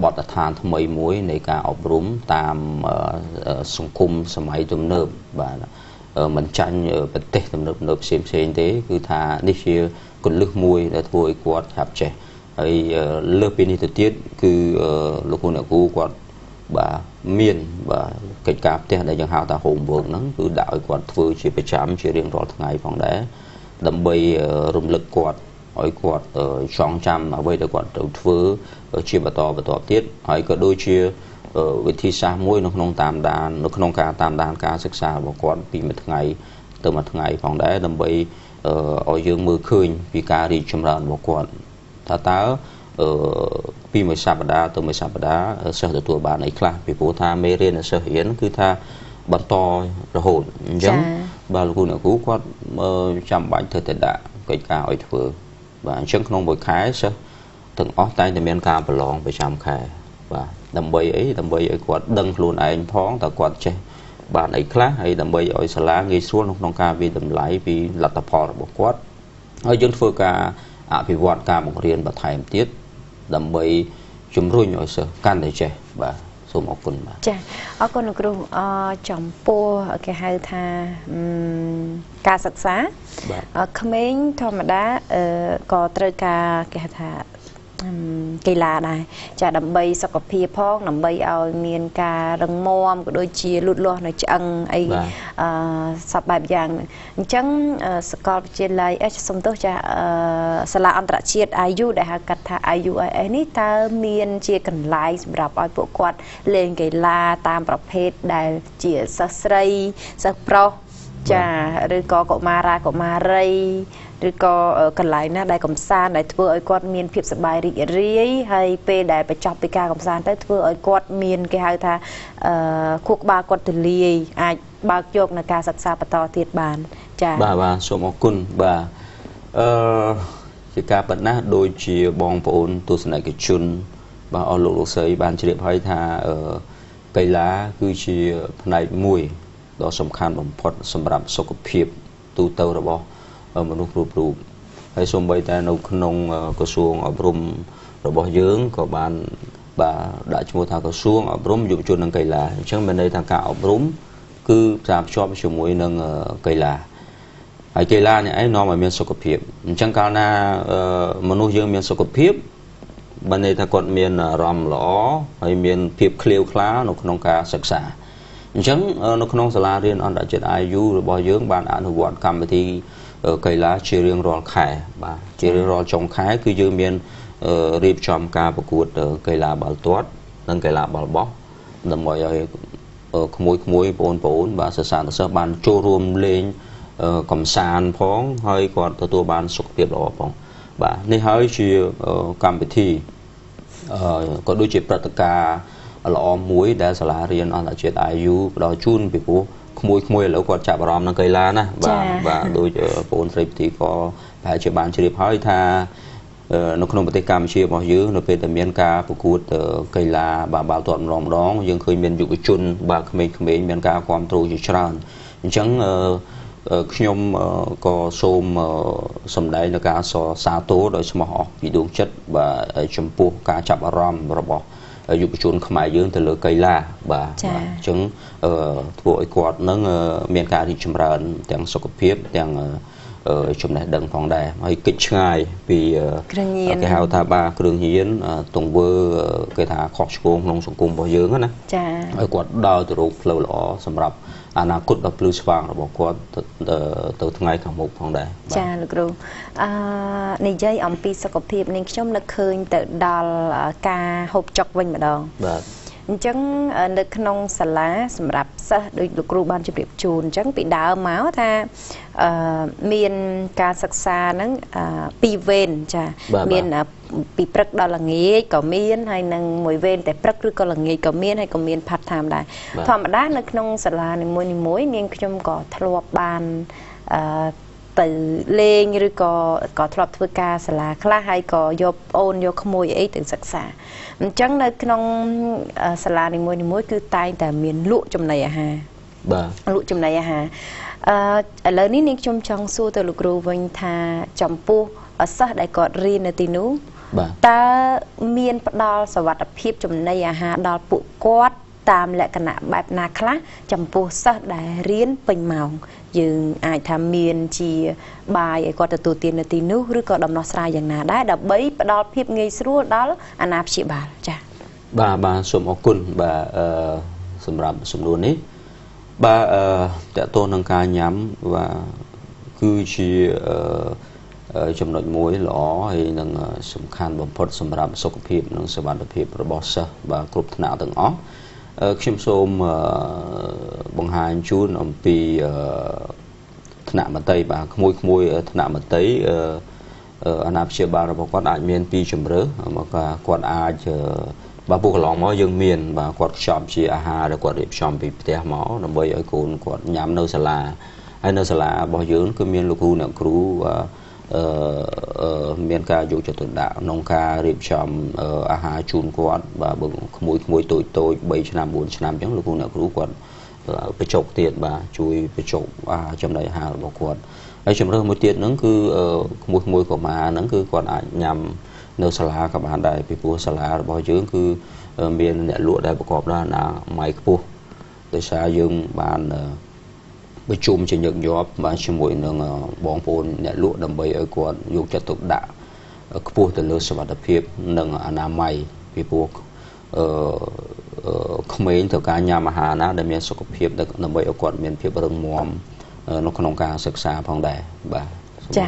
បទដ្ឋានថ្មីមួយនៃការអប់រំតាមសង្គមសម័យទំនើបបាទមិនចាញ់ប្រទេសទំនើបផ្សេងទេគឺថានេះជាគន្លឹះមួយដែលធ្វើឲ្យគាត់ឆាប់ចេះហើយលើសពីនេះទៅទៀតគឺលោកគ្រូអ្នកគ្រូគាត់បាទមានបាទកិច្ចការផ្ទះដែលយើងហៅថា homework ហ្នឹងគឺដាក់ឲ្យគាត់ធ្វើជាប្រចាំជារៀងរាល់ថ្ងៃផងដែរដើម្បីរំលឹកគាត់ឲ្យគាត់ចងចាំអ្វីដែលគាត់ត្រូវធ្វើជាបន្តទៀតហើយក៏ដូចជាវិធីសាស្ត្រមួយនៅក្នុងការតាមដានការសិក្សារបស់គាត់ពីមួយថ្ងៃទៅមួយថ្ងៃផងដែរដើម្បីឲ្យយើងមើលឃើញពីការរីកចម្រើនរបស់គាត់ថាតើពីមួយសប្តាហ៍ទៅមួយសប្តាហ៍សិស្សទទួលបានអីខ្លះពីព្រោះថាមេរៀនសិស្សរៀនគឺថាបន្តរហូតអញ្ចឹង bà lúc nào cũ quát chăm bánh thời thời đại cái ca ở thừa và chân không bồi khái sao từng ót tay thì miền ca bờ lon về chăm khai và đầm bầy ấy quát đâm luôn anh phóng ta quát che bạn ấy khác hay đầm bầy ở sala nghi xuống trong ca vì đầm lái vì lật tập phò một quát ở dân phơi ca bị vọt ca một riêng và thèm tiết đầm bầy chúng rồi nhồi sợ can để che và số một phần mà cha ở con được rồi chồng po cái hai tha ca sắc xá comment thôi mà đã có trời ca cái tha cây lá này chả đầm bay sọc phi phong đầm bay ao miền ca rừng mom của đôi chia lụt lo nói chăng ấy sập bài giang chăng sọc trên lại xong tốt cha sala anh đã chia ayu đại học cắt tha ayu ấy ní ta miền chia cần lạiรับai bộ quạt lên cây lá tamประเภทđại chia sấy sắc pro chả rồi có mara có maray rồi có cần lại na đại cầm san đại thưa ở quạt miền phiệp sập bài rỉ hay pe đạiไปchọcไปกาcầm san tới thưa ở quạt miền cái hai tha cuộc ba quạt từ ly ai ba chọc na ca sắc xaต่อ thiệt bàn chả bà số một kun bà cái ca bận na đôi chia bong bồn tu sanh cái chun bà ở lục sấy bàn chỉ đẹp hay tha cây lá cứ chia này mùi đóสำคัญបំផុតសម្រាប់សុខភាពទូទៅរបស់មនុស្សគ្រប់រូបហើយសូម្បីតែនៅក្នុងក្រសួងអប់រំរបស់យើងក៏បានដាក់ឈ្មោះថាក្រសួងអប់រំយុវជននិងកីឡាអញ្ចឹងមានន័យថាការអប់រំគឺផ្សារភ្ជាប់ជាមួយនឹងកីឡាហើយកីឡានេះឯងនាំឲ្យមានសុខភាពអញ្ចឹងកាលណាមនុស្សយើងមានសុខភាពបានន័យថាគាត់មានអារម្មណ៍ល្អហើយមានភាពឃ្លាវខ្លានៅក្នុងការសិក្សាអញ្ចឹងនៅក្នុងសាលារៀនអន្តរជាតិ IU របស់យើងបានអនុវត្តកម្មវិធីកីឡាជារៀងរាល់ខែបាទជារៀងរាល់ចុងខែគឺយើងមានរៀបចំការប្រកួតកីឡាបាល់ទាត់និងកីឡាបាល់បោះដើម្បីឲ្យក្មួយៗបងប្អូនបាទសិស្សានុសិស្សបានចូលរួមលេងកំសាន្តផងហើយគាត់ទទួលបានសុខភាពល្អផងបាទនេះហើយជាកម្មវិធីក៏ដូចជាព្រឹត្តិការណ៍ល្អមួយដែលសាលារៀនអន្តរជាតិ IU ផ្ដល់ជូនពីព្រោះក្មួយៗឥឡូវគាត់ចាប់អារម្មណ៍នឹងកីឡាណាបាទដូចបងប្អូនស្រីពិធីក៏ប្រហែលជាបានជ្រាបហើយថានៅក្នុងប្រទេសកម្ពុជារបស់យើងនៅពេលដែលមានការប្រកួតកីឡាបាល់ទាត់ម្ដងយើងឃើញមានយុវជនបាទក្មេងៗមានការគាំទ្រជាច្រើនអញ្ចឹងខ្ញុំក៏សូមសម្ដែងនៅការសាទរដោយស្មោះអស់ពីដួងចិត្តបាទចំពោះការចាប់អារម្មណ៍របស់យុវជនខ្មែរយើងទៅលើកីឡាបាទអញ្ចឹងធ្វើឲ្យគាត់នឹងមានការរីកចម្រើនទាំងសុខភាពទាំងចំណេះដឹងផងដែរហើយគិតឆ្ងាយពីគេហៅថាបាទគ្រឿងញៀនទង្វើគេថាខុសឆ្គងក្នុងសង្គមរបស់យើងណាចាហើយគាត់ដើរទៅរកផ្លូវល្អសម្រាប់អនាគតដ៏ភ្លឺស្វាងរបស់គាត់ទៅថ្ងៃខាងមុខផងដែរចាលោកគ្រូនិយាយអំពីសុខភាពនេះខ្ញុំនឹកឃើញទៅដល់ការហូបចុកវិញម្ដងបាទអញ្ចឹងនៅក្នុងសាលាសម្រាប់សិស្សដូចលោកគ្រូបានជម្រាបជូនអញ្ចឹងពីដើមមកថាមានការសិក្សាហ្នឹង2វេនចាមានពីព្រឹកដល់ល្ងាចក៏មានហើយនឹងមួយវេនតែព្រឹកឬក៏ល្ងាចក៏មានហើយក៏មាន part time ដែរធម្មតានៅក្នុងសាលានីមួយៗនាងខ្ញុំក៏ធ្លាប់បានទៅលេងឬក៏ធ្លាប់ធ្វើការសាលាខ្លះហើយក៏យកអូនយកក្មួយអីទៅសិក្សាអញ្ចឹងនៅក្នុងសាលានីមួយៗគឺតែងតែមានលក់ចំណីអាហារបាទលក់ចំណីអាហារឥឡូវនេះនាងខ្ញុំចង់សួរទៅលោកគ្រូវិញថាចំពោះសិស្សដែលគាត់រៀននៅទីនោះតើមានផ្ដល់សុវត្ថិភាពចំណីអាហារដល់ពួកគាត់តាមលក្ខណៈបែបណាខ្លះចំពោះសិស្សដែលរៀនពេញម៉ោងយើងអាចថាមានជាបាយឲ្យគាត់ទទួលទាននៅទីនោះឬក៏ដំណោះស្រាយយ៉ាងណាដែរដើម្បីផ្ដល់ភាពងាយស្រួលដល់អាណាព្យាបាលចា៎បាទសូមអរគុណបាទសម្រាប់សំណួរនេះបាទតើតើនឹងការញ៉ាំបាទគឺជាចំណុចមួយល្អហើយនឹងសំខាន់បំផុតសម្រាប់សុខភាពនិងសុវត្ថិភាពរបស់សិស្សបាទគ្រប់ថ្នាក់ទាំងអស់ខ្ញុំសូមបង្ហាញជូនអំពីថ្នាក់មត្តេយ្យបាទក្មួយថ្នាក់មត្តេយ្យអាណាព្យាបាលរបស់គាត់អាចមានពីជម្រើសមកគាត់អាចបាទពួកកន្លងមកយើងមានបាទគាត់ខ្ចប់ជាអាហារដែលគាត់រៀបចំពីផ្ទះមកដើម្បីឲ្យកូនគាត់ញ៉ាំនៅសាលាហ ហើយនៅសាលារបស់យើងគឺមានលោកគ្រូអ្នកគ្រូមានការយកចិត្តទុកដាក់ក្នុងការរៀបចំអាហារជូនគាត់បាទក្មួយតូច3ឆ្នាំ4ឆ្នាំអញ្ចឹងលោកគ្រូអ្នកគ្រូគាត់បញ្ចុកទៀតបាទជួយបញ្ចុកចំណីអាហាររបស់គាត់ហើយជំរឿនមួយទៀតហ្នឹងគឺក្មួយកុមារហ្នឹងគឺគាត់អាចញ៉ាំនៅសាលាក៏បានដែរពីព្រោះសាលារបស់យើងគឺមានអ្នកលក់ដែលប្រកបដោយអនាម័យខ្ពស់ដោយសារយើងបានប្រជុំជាញឹកញាប់បានជាមួយនឹងបងប្អូនអ្នកលក់ដើម្បីឲ្យគាត់យកចិត្តទុកដាក់ខ្ពស់ទៅលើសុវត្ថិភាពនិងអនាម័យពីព្រោះក្មេងត្រូវការញ៉ាំអាហារណាដែលមានសុខភាពដើម្បីឲ្យគាត់មានភាពរឹងមាំនៅក្នុងការសិក្សាផងដែរបាទចា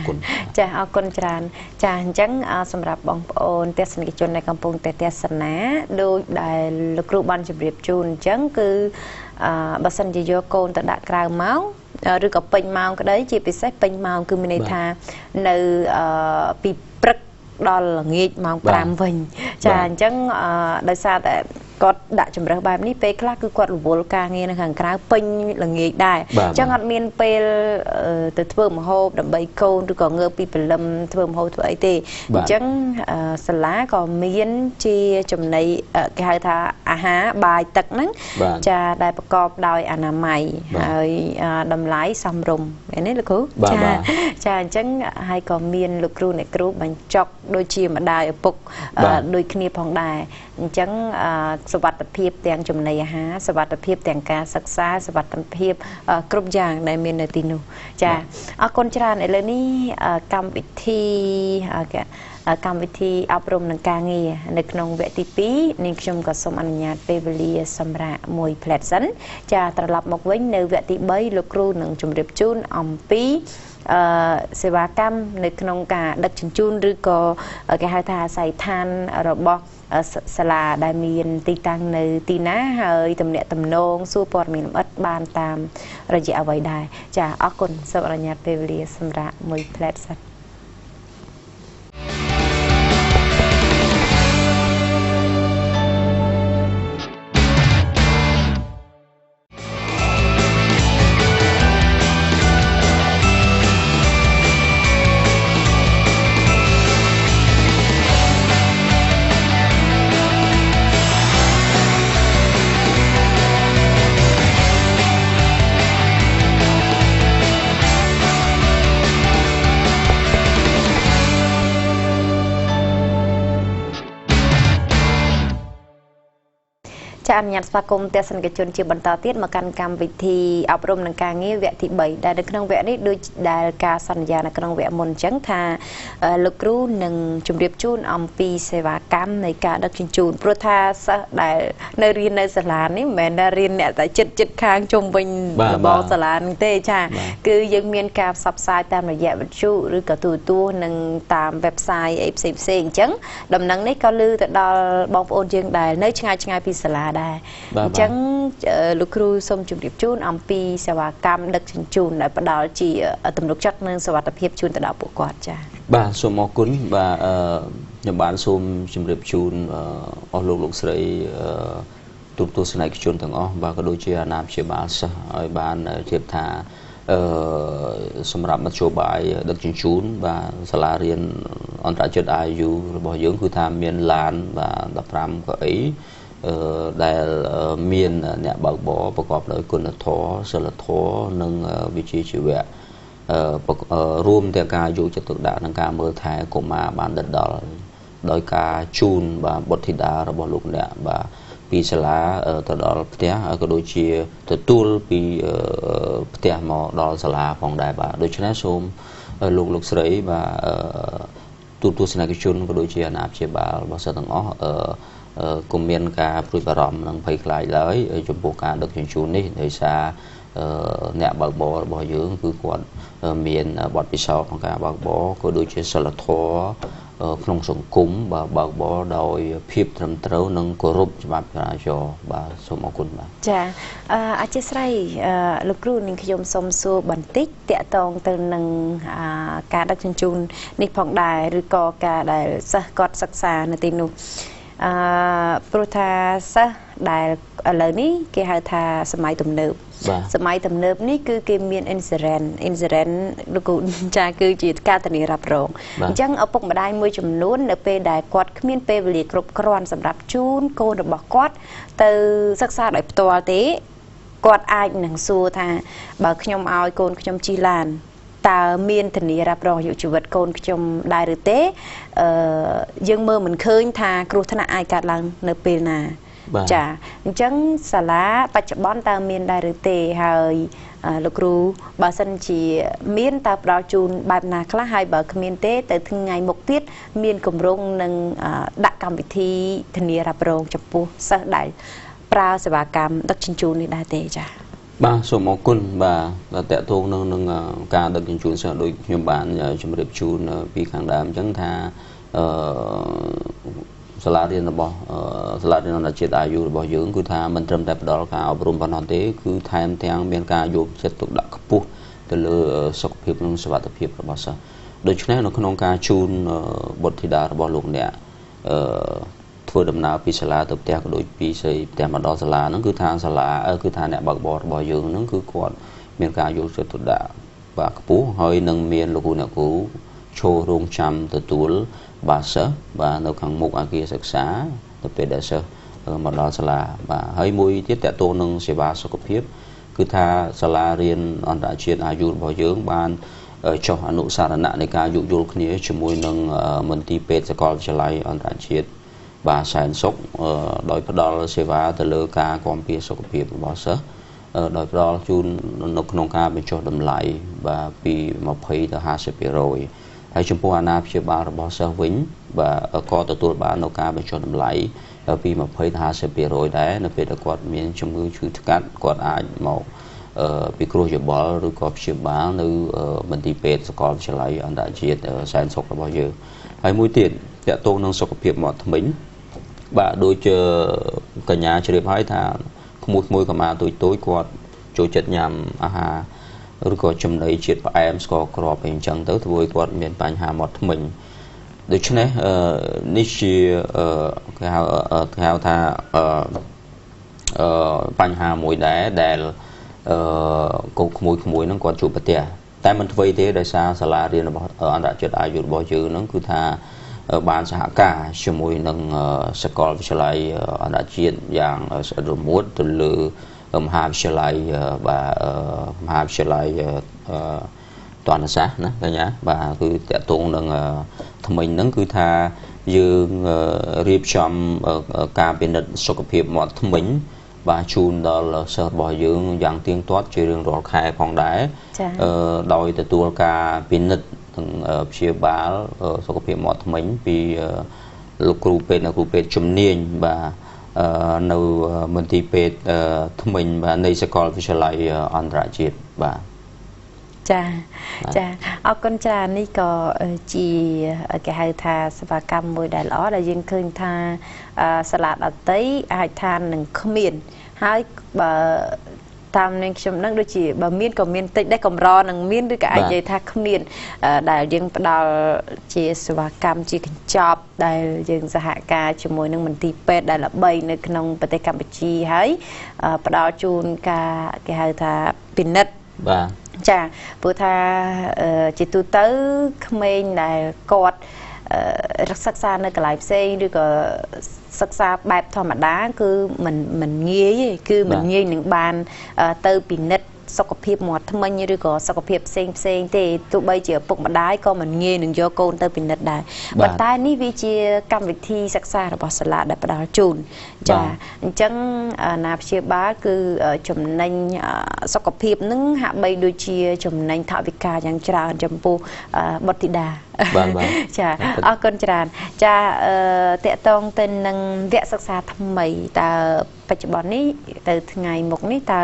ចាអរគុណច្រើនចាអញ្ចឹងសម្រាប់បងប្អូនទស្សនិកជននៅកំពុងតែទស្សនាដោយដែលលោកគ្រូបានជម្រាបជូនអញ្ចឹងគឺបើសិនជាយកកូនទៅដាក់ក្រៅម៉ោងឬក៏ពេញម៉ោងក្តីជាពិសេសពេញម៉ោងគឺមានន័យថានៅពីព្រឹកដល់ល្ងាចម៉ោង5វិញចាអញ្ចឹងដោយសារតែគាត់ដាក់ជំរើសបែបនេះពេលខ្លះគឺគាត់រវល់ការងារនៅខាងក្រៅពេញល្ងាចដែរអញ្ចឹងអត់មានពេលទៅធ្វើម្ហូបដើម្បីកូនឬក៏ងើបពីព្រលឹមធ្វើម្ហូបធ្វើអីទេអញ្ចឹងសាលាក៏មានជាចំណីគេហៅថាអាហារបាយទឹកហ្នឹងចាដែលប្រកបដោយអនាម័យហើយតម្លៃសមរម្យមែនទេលោកគ្រូចាអញ្ចឹងហើយក៏មានលោកគ្រូអ្នកគ្រូបញ្ចុកដូចជាម្ដាយឪពុកដូចគ្នាផងដែរអញ្ចឹងសុវត្ថិភាពទាំងចំណីអាហារសុវត្ថិភាពទាំងការសិក្សាសុវត្ថិភាពគ្រប់យ៉ាងដែលមាននៅទីនោះចាអរគុណច្រើនឥឡូវនេះកម្មវិធីអប់រំនិងការងារនៅក្នុងវគ្គទី2នាងខ្ញុំក៏សូមអនុញ្ញាតពេលវេលាសម្រាប់មួយផ្លែតសិនចាត្រឡប់មកវិញនៅវគ្គទី3លោកគ្រូនឹងជម្រាបជូនអំពីសេវាកម្មនៅក្នុងការដឹកជញ្ជូនឬក៏គេហៅថាអាស័យដ្ឋានរបស់សាលាដែលមានទីតាំងនៅទីណាហើយទំនាក់ទំនងសួរព័ត៌មានលម្អិតបានតាមរយៈអ្វីដែរចាអរគុណសូមអនុញ្ញាតពេលវេលាសម្រាប់មួយផ្លែតសិនចាអនុញ្ញាតស្វាគមន៍ទស្សនិកជនជាបន្តទៀតមកកាន់កម្មវិធីអប់រំនិងការងារវគ្គទី3ដែលនៅក្នុងវគ្គនេះដូចដែលការសន្យានៅក្នុងវគ្គមុនអញ្ចឹងថាលោកគ្រូនឹងជម្រាបជូនអំពីសេវាកម្មនៃការដឹកជញ្ជូនព្រោះថាសិស្សដែលនៅរៀននៅសាលានេះមិនមែនតែរៀនអ្នកតែចិត្តខាងជុំវិញលបងសាលានេះទេចាគឺយើងមានការផ្សព្វផ្សាយតាមរយៈវិទ្យុឬក៏ទូរទស្សន៍និងតាម website អីផ្សេងអញ្ចឹងដំណឹងនេះក៏លើទៅដល់បងប្អូនយើងដែលនៅឆ្ងាយពីសាលាដែរអញ្ចឹងលោកគ្រូសូមជម្រាបជូនអំពីសេវាកម្មដឹកជញ្ជូនដែលផ្ដល់ជាទំនុកចិត្តនិងសុវត្ថិភាពជូនទៅដល់ពួកគាត់ចា៎បាទសូមអរគុណបាទខ្ញុំបានសូមជម្រាបជូនអស់លោកស្រីទូទស្សនិកជនទាំងអស់បាទក៏ដូចជាអាណាព្យាបាលសិស្សឲ្យបានជៀបថាសម្រាប់មធ្យោបាយដឹកជញ្ជូនបាទសាលារៀនអន្តរជាតិ IU របស់យើងគឺថាមានឡានបាទ15កៅអីដែលមានអ្នកបើកបរប្រកបដោយគុណធម៌សិលធម៌និងវិជ្ជាជីវៈរួមទាំងការយកចិត្តទុកដាក់និងការមើលថែកុមារបានដិតដល់ដោយការជូនបាទបុត្រធីតារបស់លោកអ្នកបាទពីសាលាទៅដល់ផ្ទះក៏ដូចជាទទួលពីផ្ទះមកដល់សាលាផងដែរបាទដូច្នេះសូមលោកស្រីបាទទូទស្សនិកជនក៏ដូចជាអាណាព្យាបាលរបស់សិស្សទាំងអស់គុំមានការព្រួយបារម្ភនិងភ័យខ្លាចឡើយចំពោះការដឹកជញ្ជូននេះដោយសារអ្នកបើកបររបស់យើងគឺគាត់មានបទពិសោធន៍ក្នុងការបើកបរក៏ដូចជាសិលធម៌ក្នុងសង្គមបើកបរដោយភាពត្រឹមត្រូវនិងគោរពច្បាប់ចរាចរណ៍បាទសូមអរគុណបាទចាអធិស្ឋានលោកគ្រូនាងខ្ញុំសូមសួរបន្តិចតាក់ទងទៅនឹងការដឹកជញ្ជូននេះផងដែរឬក៏ការដែលសិស្សគាត់សិក្សានៅទីនោះព្រោះថាសិស្សដែលឥឡូវនេះគេហៅថាសម័យទំនើប สมัยตำเนิบนี่คือเกมเมียนinsurance ลูกจ้าคือจีการตันรับรองจังเอาปกมาได้มวยจำนวนในเปได้กอดเมียนเปเวลีกรบกรอนสำหรับจูนโกนบอกกอดtừศึกษาโดยตัวเตะกอดอายหนังสูท่าบ่ขยมเอาโกนขยมจีลานตาเมียนธนีรับรองอยู่ชีวิตโกนขยมได้หรือเตะยังเมื่อเหมือนเคยท่ากรุธนาอายการลังในเปนาจ้าจังสาระปัจจุบันตาเมียนได้หรือเตะหายลูกรู้บาสันจีเมียนตาปราจูนแบบนาคลาหายบ่เมียนเตะแต่ถึงไงหมกเตี้ยเมียนกลมรงนังดักกรรมวิธีธนีรับรองจับปูสักได้ปราศบากรรมดักชินจูนนี่ได้เตะจ้าบ่สมกุลบ่แต่ทงนึงการดักชินจูนเสโดยยมบาลจมเรียบจูนปีขังดามจังท่าสลาเรียนบ่สลาเรียนนาจิตอายุบ่ยืงคือท่ามันเติมแต่ดอลการอบรมปนเตคือไทม์แทงเมียนการโยกเจ็ดตุกดักปุ๊แต่เลือสุขภาพนึงสวัสดิภาพบ่ซะโดยเฉพาะในขนมการจูนบทธิดาบ่ลงเนี่ยធ្វើដំណើរពីសាលាទៅផ្ទះក៏ដូចពីស្រីផ្ទះមកដល់សាលាហ្នឹងគឺថាសាលាគឺថាអ្នកបើកបររបស់យើងហ្នឹងគឺគាត់មានការយកចិត្តទុកដាក់បាទខ្ពស់ហើយនឹងមានលោកគ្រូអ្នកគ្រូចូលរងចាំទទួលបាទសិស្សបាទនៅខាងមុខអគារសិក្សាទៅពេលដែលសិស្សមកដល់សាលាបាទហើយមួយទៀតតកតងនឹងសេវាសុខភាពគឺថាសាលារៀនអន្តរជាតិអាយុរបស់យើងបានចុះអនុសារណៈនៃការយោគយល់គ្នាជាមួយនឹងមន្ទីរពេទ្យសាកលវិទ្យាល័យអន្តរជាតិបាទសែនសុខដោយផ្ដល់សេវាទៅលើការគាំពារសុខភាពរបស់សិស្សដោយផ្ដល់ជូននៅក្នុងការបញ្ចុះតម្លៃបាទពី20ទៅ50%ហើយចំពោះអាណាព្យាបាលរបស់សិស្សវិញបាទក៏ទទួលបាននៅការបញ្ចុះតម្លៃពី20ទៅ50%ដែរនៅពេលដែលគាត់មានជំងឺឈឺថ្កាត់គាត់អាចមកពីគ្រោះយោបល់ឬក៏ព្យាបាលនៅមន្ទីរពេទ្យសាកលវិទ្យាល័យអន្តរជាតិសែនសុខរបស់យើងហើយមួយទៀតតកតងនឹងសុខភាពមាត់ធ្មេញបាទដូចកញ្ញាជ្រាបហើយថាក្មួយកម្មាទូចគាត់ចូលចិត្តញ៉ាំអាហារឬក៏ចំណីជាតិផ្អែមស្ករគ្រាប់អីអញ្ចឹងទៅធ្វើឲ្យគាត់មានបញ្ហាមាត់ធ្មេញដូច្នេះនេះជាគេហៅថាបញ្ហាមួយដែរដែលកូនក្មួយហ្នឹងគាត់ជួបប្រទះតែមិនធ្វើទេដោយសារសាលារៀនរបស់អន្តរជាតិអាយុរបស់យើងហ្នឹងគឺថាបានសហការជាមួយនឹងសាកលវិទ្យាល័យអន្តរជាតិយ៉ាងស្អិតរមួតទៅលើមហាវិទ្យាល័យបាទមហាវិទ្យាល័យតនសាសណាកញ្ញាបាទគឺតកតងនឹងថ្មិញហ្នឹងគឺថាយើងរៀបចំការពិនិត្យសុខភាពមាត់ថ្មិញបាទជូនដល់សិស្សរបស់យើងយ៉ាងទៀងទាត់ជារៀងរាល់ខែផងដែរដោយទទួលការពិនិត្យព្យាបាលសុខភាពមាត់ធ្មេញពីលោកគ្រូពេទ្យអ្នកគ្រូពេទ្យជំនាញបាទនៅមន្ទីរពេទ្យធ្មេញបាទនៃសាកលវិទ្យាល័យអន្តរជាតិបាទចាអរគុណច្រើននេះក៏ជាគេហៅថាសេវាកម្មមួយដែលល្អដែលយើងឃើញថាសាលាដតីអាចថានឹងគ្មានហើយបើតាមនឹងខ្ញុំនឹងដូចជាបើមានក៏មានតិចដែរកម្រនឹងមានឬក៏អាចនិយាយថាគ្មានដែលយើងផ្ដល់ជាសេវាកម្មជាកញ្ចប់ដែលយើងសហការជាមួយនឹងមន្ទីរពេទ្យដែលល្បីនៅក្នុងប្រទេសកម្ពុជាហើយផ្ដល់ជូនការគេហៅថាពិនិត្យបាទចាព្រោះថាជាទូទៅក្មេងដែលគាត់សិក្សានៅកន្លែងផ្សេងឬក៏សិក្សាបែបធម្មតាគឺមិនងាយទេគឺមិនងាយនឹងបានទៅពិនិត្យសុខភាពមាត់ធ្មេញឬក៏សុខភាពផ្សេងទេទោះបីជាឪពុកម្ដាយក៏មិនងាយនឹងយកកូនទៅពិនិត្យដែរប៉ុន្តែនេះវាជាកម្មវិធីសិក្សារបស់សាលាដែលផ្ដល់ជូនចាអញ្ចឹងអាណាព្យាបាលគឺចំណេញសុខភាពនឹងហាក់បីដូចជាចំណេញថវិកាយ៉ាងច្រើនចំពោះបុត្រធីតាចាអរគុណច្រើនចាតកតងទៅនឹងវគ្គសិក្សាថ្មីតើបច្ចុប្បន្ននេះទៅថ្ងៃមុខនេះតើ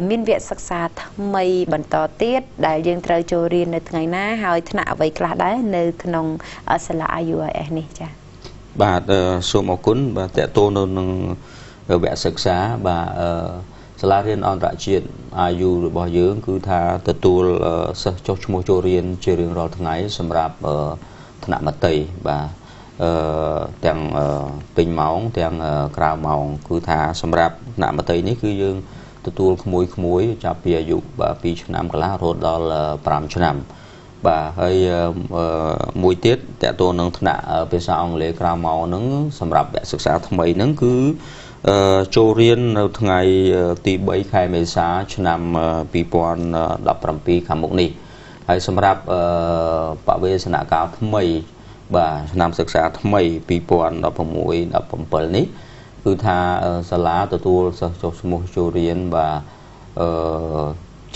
មានវគ្គសិក្សាថ្មីបន្តទៀតដែលយើងត្រូវចូលរៀននៅថ្ងៃណាហើយថ្នាក់អ្វីខ្លះដែរនៅក្នុងសាលា IUIS នេះចា៎បាទសូមអរគុណបាទតកតងនៅនឹងវគ្គសិក្សាបាទសាលារៀនអន្តរជាតិ IU របស់យើងគឺថាទទួលសិស្សចុះឈ្មោះចូលរៀនជារៀងរាល់ថ្ងៃសម្រាប់ថ្នាក់មត្តេយ្យបាទទាំងពេញម៉ោងទាំងក្រៅម៉ោងគឺថាសម្រាប់ថ្នាក់មត្តេយ្យនេះគឺយើង ទទួលក្មួយចាប់ពីអាយុបាទ2ឆ្នាំកន្លះរហូតដល់5ឆ្នាំបាទហើយមួយទៀតតើតើនឹងថ្នាក់ភាសាអង់គ្លេសក្រៅមកហ្នឹងសម្រាប់វគ្គសិក្សាថ្មីហ្នឹងគឺចូលរៀននៅថ្ងៃទី3ខែមេសាឆ្នាំ2017ខាងមុខនេះហើយសម្រាប់បវេសនកាលថ្មីបាទឆ្នាំសិក្សាថ្មី2016-17នេះគឺថាសាលាទទួលសិស្សចុះឈ្មោះចូលរៀនបាទ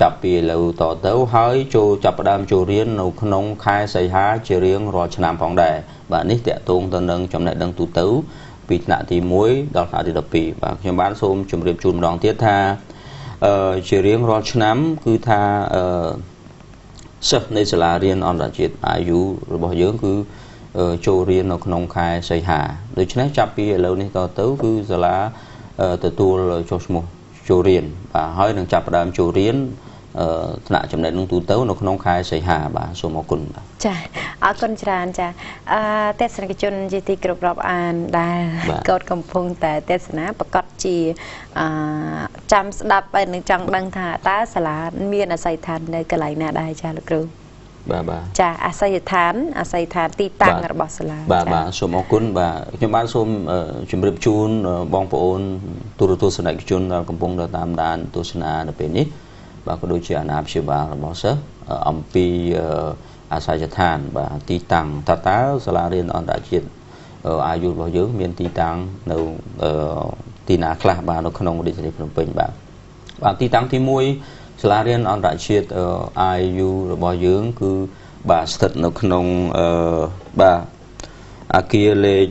ចាប់ពីឥឡូវតទៅហើយចូលចាប់ផ្ដើមចូលរៀននៅក្នុងខែសីហាជារៀងរាល់ឆ្នាំផងដែរបាទនេះតកតងទៅនឹងចំណេះដឹងទូទៅពីថ្នាក់ទី1ដល់ថ្នាក់ទី12បាទខ្ញុំបានសូមជម្រាបជូនម្ដងទៀតថាជារៀងរាល់ឆ្នាំគឺថាសិស្សនៃសាលារៀនអន្តរជាតិ IU របស់យើងគឺចូលរៀននៅក្នុងខែសីហាដូច្នេះចាប់ពីឥឡូវនេះតទៅគឺសាលាទទួលចុះឈ្មោះចូលរៀនបាទហើយនឹងចាប់ផ្ដើមចូលរៀនថ្នាក់ចំណេះនឹងទូទៅនៅក្នុងខែសីហាបាទសូមអរគុណបាទចាអរគុណច្រើនចាទស្សនិកជនជាទីគោរពរាប់អានដែលកោតកំពុងតែទេសនាប្រកាសជាចាំស្ដាប់ហើយនឹងចង់ដឹងថាតើសាលាមានអាស័យដ្ឋាននៅកន្លែងណាដែរចាលោកគ្រូបាទចាអាស័យដ្ឋានទីតាំងរបស់សាលាបាទសូមអរគុណបាទខ្ញុំបានសូមជម្រាបជូនបងប្អូនទូរទស្សនិកជនដែលកំពុងតាមដានទស្សនានៅពេលនេះបាទក៏ដូចជាអាណាព្យាបាលរបស់សិស្សអំពីអាស័យដ្ឋានបាទទីតាំងតើសាលារៀនអន្តរជាតិអាយុរបស់យើងមានទីតាំងនៅទីណាខ្លះបាទនៅក្នុងរាជធានីភ្នំពេញបាទទីតាំងទី1សាលារៀនអន្តរជាតិ IU របស់យើងគឺបាទស្ថិតនៅក្នុងបាទអគារលេខ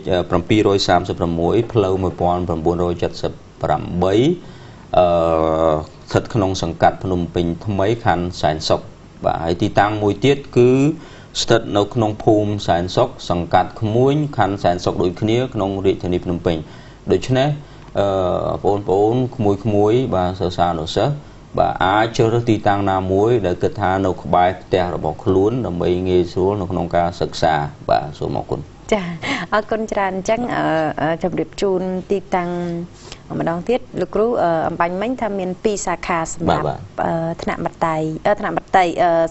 736ផ្លូវ1978ស្ថិតក្នុងសង្កាត់ភ្នំពេញថ្មីខណ្ឌសែនសុខបាទហើយទីតាំងមួយទៀតគឺស្ថិតនៅក្នុងភូមិសែនសុខសង្កាត់ក្មួយខណ្ឌសែនសុខដូចគ្នាក្នុងរាជធានីភ្នំពេញដូច្នេះបងប្អូនក្មួយបាទសិស្សានុសិស្សបាទអាចជ្រើសរើសទីតាំងណាមួយដែលគិតថានៅក្បែរផ្ទះរបស់ខ្លួនដើម្បីងាយស្រួលនៅក្នុងការសិក្សាបាទសូមអរគុណចាអរគុណច្រើនអញ្ចឹងជម្រាបជូនទីតាំងម្ដងទៀតលោកគ្រូអំបញ្ញមិញថាមាន2សាខាសម្រាប់ថ្នាក់មត្តេយ្យ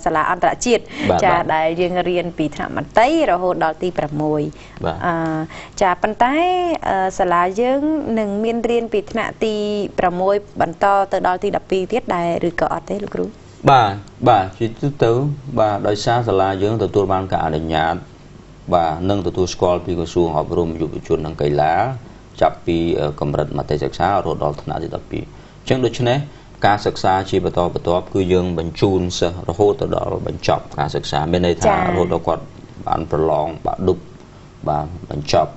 សាលាអន្តរជាតិចាដែលយើងរៀនពីថ្នាក់មត្តេយ្យរហូតដល់ទី6ចាប៉ុន្តែសាលាយើងនឹងមានរៀនពីថ្នាក់ទី6បន្តទៅដល់ទី12ទៀតដែរឬក៏អត់ទេលោកគ្រូបាទជាទូទៅបាទដោយសារសាលាយើងទទួលបានការអនុញ្ញាតបាទនឹងទទួលស្គាល់ពីក្រសួងអប់រំយុវជននិងកីឡាចាប់ពីកម្រិតមត្តេយ្យសិក្សារហូតដល់ថ្នាក់ទី12អញ្ចឹងដូច្នេះការសិក្សាជាបន្តបន្ទាប់គឺយើងបញ្ជូនសិស្សរហូតដល់បញ្ចប់ការសិក្សាមានន័យថារហូតដល់គាត់បានប្រឡងបាក់ឌុបបាទបញ្ចប់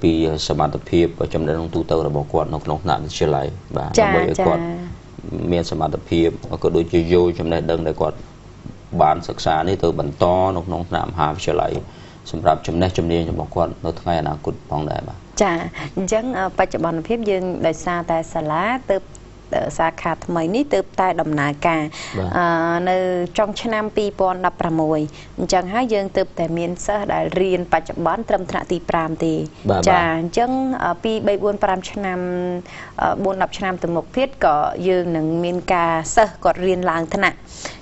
ពីសមត្ថភាពចំណេះដឹងទូទៅរបស់គាត់នៅក្នុងថ្នាក់វិទ្យាល័យបាទដើម្បីឲ្យគាត់មានសមត្ថភាពក៏ដូចជាយកចំណេះដឹងដែលគាត់បានសិក្សានេះទៅបន្តនៅក្នុងថ្នាក់មហាវិទ្យាល័យសម្រាប់ចំណេះជំនាញរបស់គាត់នៅថ្ងៃអនាគតផងដែរបាទចាអញ្ចឹងបច្ចុប្បន្នភាពយើងដោយសារតែសាលាទៅសាខាថ្មីនេះទើបតែដំណើរការនៅចុងឆ្នាំ2016អញ្ចឹងហើយយើងទើបតែមានសិស្សដែលរៀនបច្ចុប្បន្នត្រឹមថ្នាក់ទី5ទេចាអញ្ចឹង2 3 4 5ឆ្នាំ4 10ឆ្នាំទៅមុខទៀតក៏យើងនឹងមានការសិស្សគាត់រៀនឡើងថ្នាក់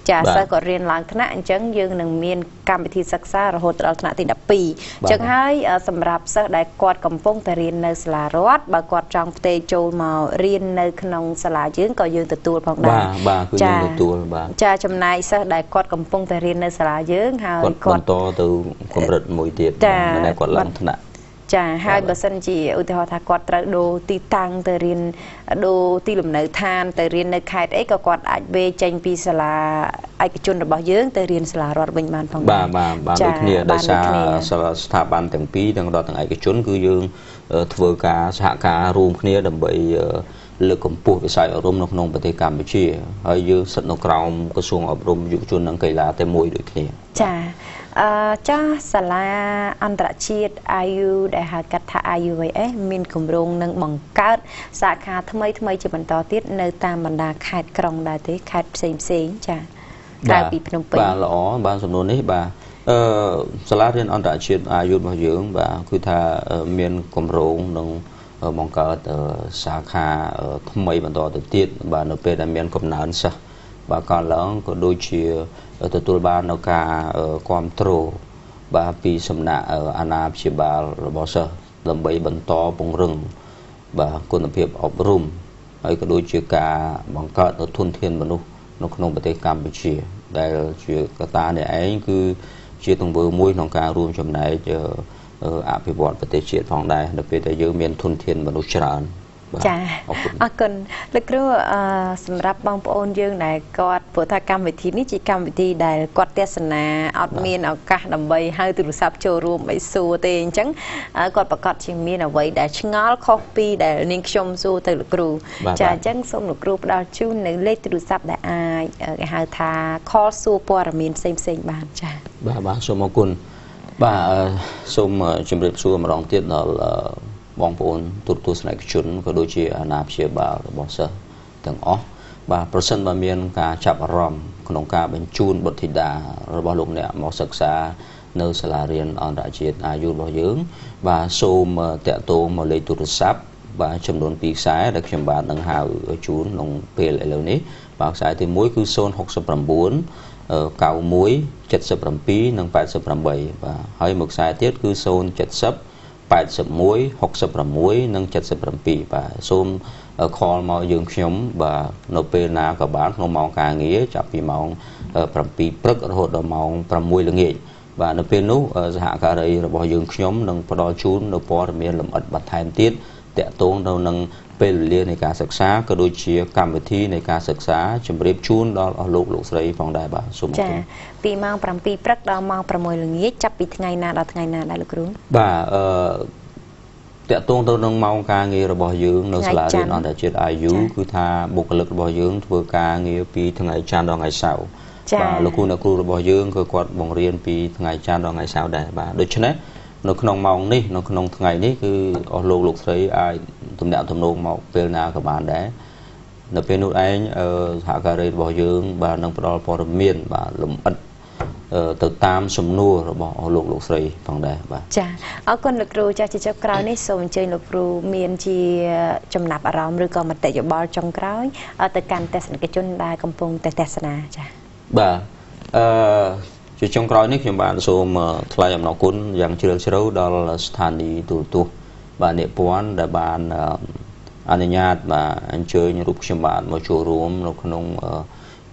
ចាសិស្សគាត់រៀនឡើងថ្នាក់អញ្ចឹងយើងនឹងមានកម្មវិធីសិក្សារហូតដល់ថ្នាក់ទី12អញ្ចឹងហើយសម្រាប់សិស្សដែលគាត់កំពុងតែរៀននៅសាលារដ្ឋបើគាត់ចង់ផ្ទេរចូលមករៀននៅក្នុងសាលាយើងក៏យើងទទួលផងដែរបាទគឺយើងទទួលបាទចាចំណែកសិស្សដែលគាត់កំពុងតែរៀននៅសាលាយើងហើយគាត់បន្តទៅកម្រិតមួយទៀតមិនដែលគាត់ឡើងថ្នាក់ចាហើយបើសិនជាឧទាហរណ៍ថាគាត់ត្រូវដូរទីតាំងទៅរៀនដូរទីលំនៅឋានទៅរៀននៅខេត្តអីក៏គាត់អាចវេចេញពីសាលាឯកជនរបស់យើងទៅរៀនសាលារដ្ឋវិញបានផងដែរបាទដូចគ្នាដោយសារស្ថាប័នទាំងពីរទាំងរដ្ឋទាំងឯកជនគឺយើងធ្វើការសហការរួមគ្នាដើម្បីលើកកម្ពស់វិស័យអប់រំនៅក្នុងប្រទេសកម្ពុជាហើយយើងស្ថិតនៅក្រោមក្រសួងអប់រំយុវជននិងកីឡាតែមួយដូចគ្នាចាចាសាលាអន្តរជាតិ IU ដែលហៅកាត់ថា IUAS មានគម្រោងនឹងបង្កើតសាខាថ្មីជាបន្តទៀតនៅតាមបណ្ដាខេត្តក្រុងដែរទេខេត្តផ្សេងចាក្រៅពីភ្នំពេញបាទល្អបាទសំណួរនេះបាទសាលារៀនអន្តរជាតិ IU របស់យើងបាទគឺថាមានគម្រោងនឹង បង្កើតសាខាថ្មីបន្តទៅទៀតបាទនៅពេលដែលមានកំណើនសិស្សបាទកាលឡើងក៏ដូចជាទទួលបាននៅការគ្រប់គ្រងបាទពីសំណាក់អាណាព្យាបាលរបស់សិស្សដើម្បីបន្តពង្រឹងបាទគុណភាពអប់រំហើយក៏ដូចជាការបង្កើតនៅធនធានមនុស្សនៅក្នុងប្រទេសកម្ពុជាដែលជាកត្តានេះឯងគឺជាទង្វើមួយក្នុងការរួមចំណែកអភិវឌ្ឍប្រទេសជាតិផងដែរនៅពេលដែលយើងមានធនធានមនុស្សច្រើនចាអរគុណលោកគ្រូសម្រាប់បងប្អូនយើងដែលគាត់ព្រោះថាកម្មវិធីនេះជាកម្មវិធីដែលគាត់ទស្សនាអត់មានឱកាសដើម្បីហៅទូរស័ព្ទចូលរួមឲ្យសួរទេអញ្ចឹងគាត់ប្រកាសជាមានអ្វីដែលឆ្ងល់ខុសពីដែលនាងខ្ញុំសួរទៅលោកគ្រូចាអញ្ចឹងសូមលោកគ្រូផ្ដល់ជូននៅលេខទូរស័ព្ទដែលអាចគេហៅថា call សួរព័ត៌មានផ្សេងៗបានចាបាទសូមអរគុណបាទសូមជម្រាបសួរម្ដងទៀតដល់បងប្អូនទូរទស្សនិកជនក៏ដូចជាអាណាព្យាបាលរបស់សិស្សទាំងអស់បាទប្រសិនបើមានការចាប់អារម្មណ៍ក្នុងការបញ្ជូនបុត្រធីតារបស់លោកអ្នកមកសិក្សានៅសាលារៀនអន្តរជាតិអាយុរបស់យើងបាទសូមតាក់ទងមកលេខទូរស័ព្ទបាទចំនួន2ខ្សែដែលខ្ញុំបាទនឹងហៅជូនក្នុងពេលឥឡូវនេះបាទខ្សែទី1គឺ069 91 77 និង 88បាទហើយមួយខ្សែទៀតគឺ070 81 66 និង 77បាទសូមខលមកយើងខ្ញុំបាទនៅពេលណាក៏បានក្នុងម៉ោងការងារចាប់ពីម៉ោង7ព្រឹករហូតដល់ម៉ោង6ល្ងាចបាទនៅពេលនោះសហការីរបស់យើងខ្ញុំនឹងផ្ដល់ជូននៅព័ត៌មានលម្អិតបន្ថែមទៀតតាក់ទងទៅនឹងពេលវេលានៃការសិក្សាក៏ដូចជាកម្មវិធីនៃការសិក្សាជម្រាបជូនដល់អស់លោកស្រីផងដែរបាទសូមអរគុណចាពីម៉ោង7ព្រឹកដល់ម៉ោង6ល្ងាចចាប់ពីថ្ងៃណាដល់ថ្ងៃណាដែរលោកគ្រូបាទតាក់ទងទៅនឹងម៉ោងការងាររបស់យើងនៅសាលារៀនអន្តរជាតិ IU គឺថាបុគ្គលិករបស់យើងធ្វើការងារពីថ្ងៃច័ន្ទដល់ថ្ងៃសៅរ៍បាទលោកគ្រូអ្នកគ្រូរបស់យើងក៏គាត់បង្រៀនពីថ្ងៃច័ន្ទដល់ថ្ងៃសៅរ៍ដែរបាទដូច្នេះនៅក្នុងម៉ោងនេះនៅក្នុងថ្ងៃនេះគឺអស់លោកស្រីអាចទំនាក់ទំនងមកពេលណាក៏បានដែរនៅពេលនោះឯងសហការីរបស់យើងបាទនឹងផ្ដល់ព័ត៌មានបាទលម្អិតទៅតាមសំណួររបស់អស់លោកស្រីផងដែរបាទចាអរគុណលោកគ្រូចាស់ជាចុងក្រោយនេះសូមអញ្ជើញលោកគ្រូមានជាចំណាប់អារម្មណ៍ឬក៏មតិយោបល់ចុងក្រោយទៅកាន់ទស្សនិកជនដែលកំពុងតែទស្សនាចាបាទជាចុងក្រោយនេះខ្ញុំបានសូមថ្លែងអំណរគុណយ៉ាងជ្រាលជ្រៅដល់ស្ថានីយ៍ទូរទស្សន៍បាទនិពន្ធដែលបានអនុញ្ញាតបាទអញ្ជើញរូបខ្ញុំបាទមកចូលរួមនៅក្នុង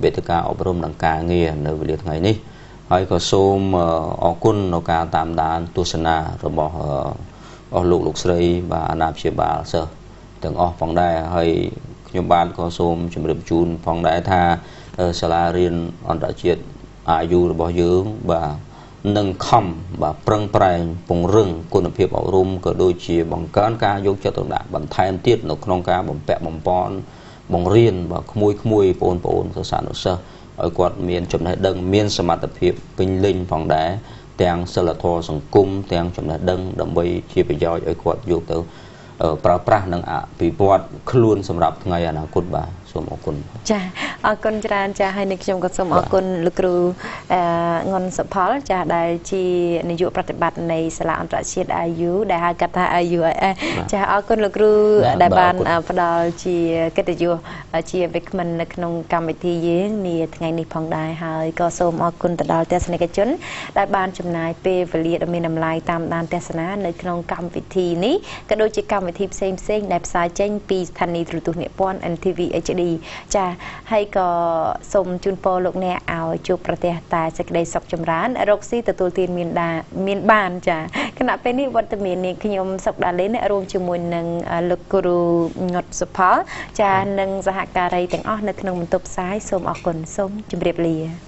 វេទិកាអប់រំនិងការងារនៅវេលាថ្ងៃនេះហើយក៏សូមអរគុណនៅការតាមដានទស្សនារបស់អស់លោកស្រីបាទអាណាព្យាបាលសិស្សទាំងអស់ផងដែរហើយខ្ញុំបាទក៏សូមជម្រាបជូនផងដែរថាសាលារៀនអន្តរជាតិអាយុរបស់យើងបាទនឹងខំបាទប្រឹងប្រែងពង្រឹងគុណភាពអប់រំក៏ដូចជាបង្កើនការយកចិត្តទុកដាក់បន្ថែមទៀតនៅក្នុងការបំពាក់បំពន់បង្រៀនបាទក្មួយបងប្អូនសិស្សានុសិស្សឲ្យគាត់មានចំណេះដឹងមានសមត្ថភាពពេញលេញផងដែរទាំងសិលធម៌សង្គមទាំងចំណេះដឹងដើម្បីជាប្រយោជន៍ឲ្យគាត់យកទៅប្រើប្រាស់និងអភិវឌ្ឍខ្លួនសម្រាប់ថ្ងៃអនាគតបាទសូមអរគុណចាអរគុណច្រើនចាហើយនេះខ្ញុំក៏សូមអរគុណលោកគ្រូងុនសុផលចាដែលជានាយកប្រតិបត្តិនៃសាលាអន្តរជាតិ IU ដែលហៅកាត់ថា IUIS ចាអរគុណលោកគ្រូដែលបានផ្ដល់ជាកិត្តិយសជាវិក្កាមនៅក្នុងកម្មវិធីយើងនាថ្ងៃនេះផងដែរហើយក៏សូមអរគុណទៅដល់ទស្សនិកជនដែលបានចំណាយពេលវេលាដ៏មានតម្លៃតាមដានទស្សនានៅក្នុងកម្មវិធីនេះក៏ដូចជាកម្មវិធីផ្សេងៗដែលផ្សាយចេញពីស្ថានីយ៍ទូរទស្សន៍និពន្ធ NTV HD ចាហើយក៏សូមជូនពរលោកអ្នកឲ្យជួបប្រទះតែសេចក្តីសុខចម្រើនរកស៊ីទទួលទានមានបានចាគណៈពេលនេះវត្តមាននាងខ្ញុំសុកដាលេនរួមជាមួយនឹងលោកគ្រូងុតសុផលចានិងសហការីទាំងអស់នៅក្នុងបន្ទប់ផ្សាយសូមអរគុណសូមជម្រាបលា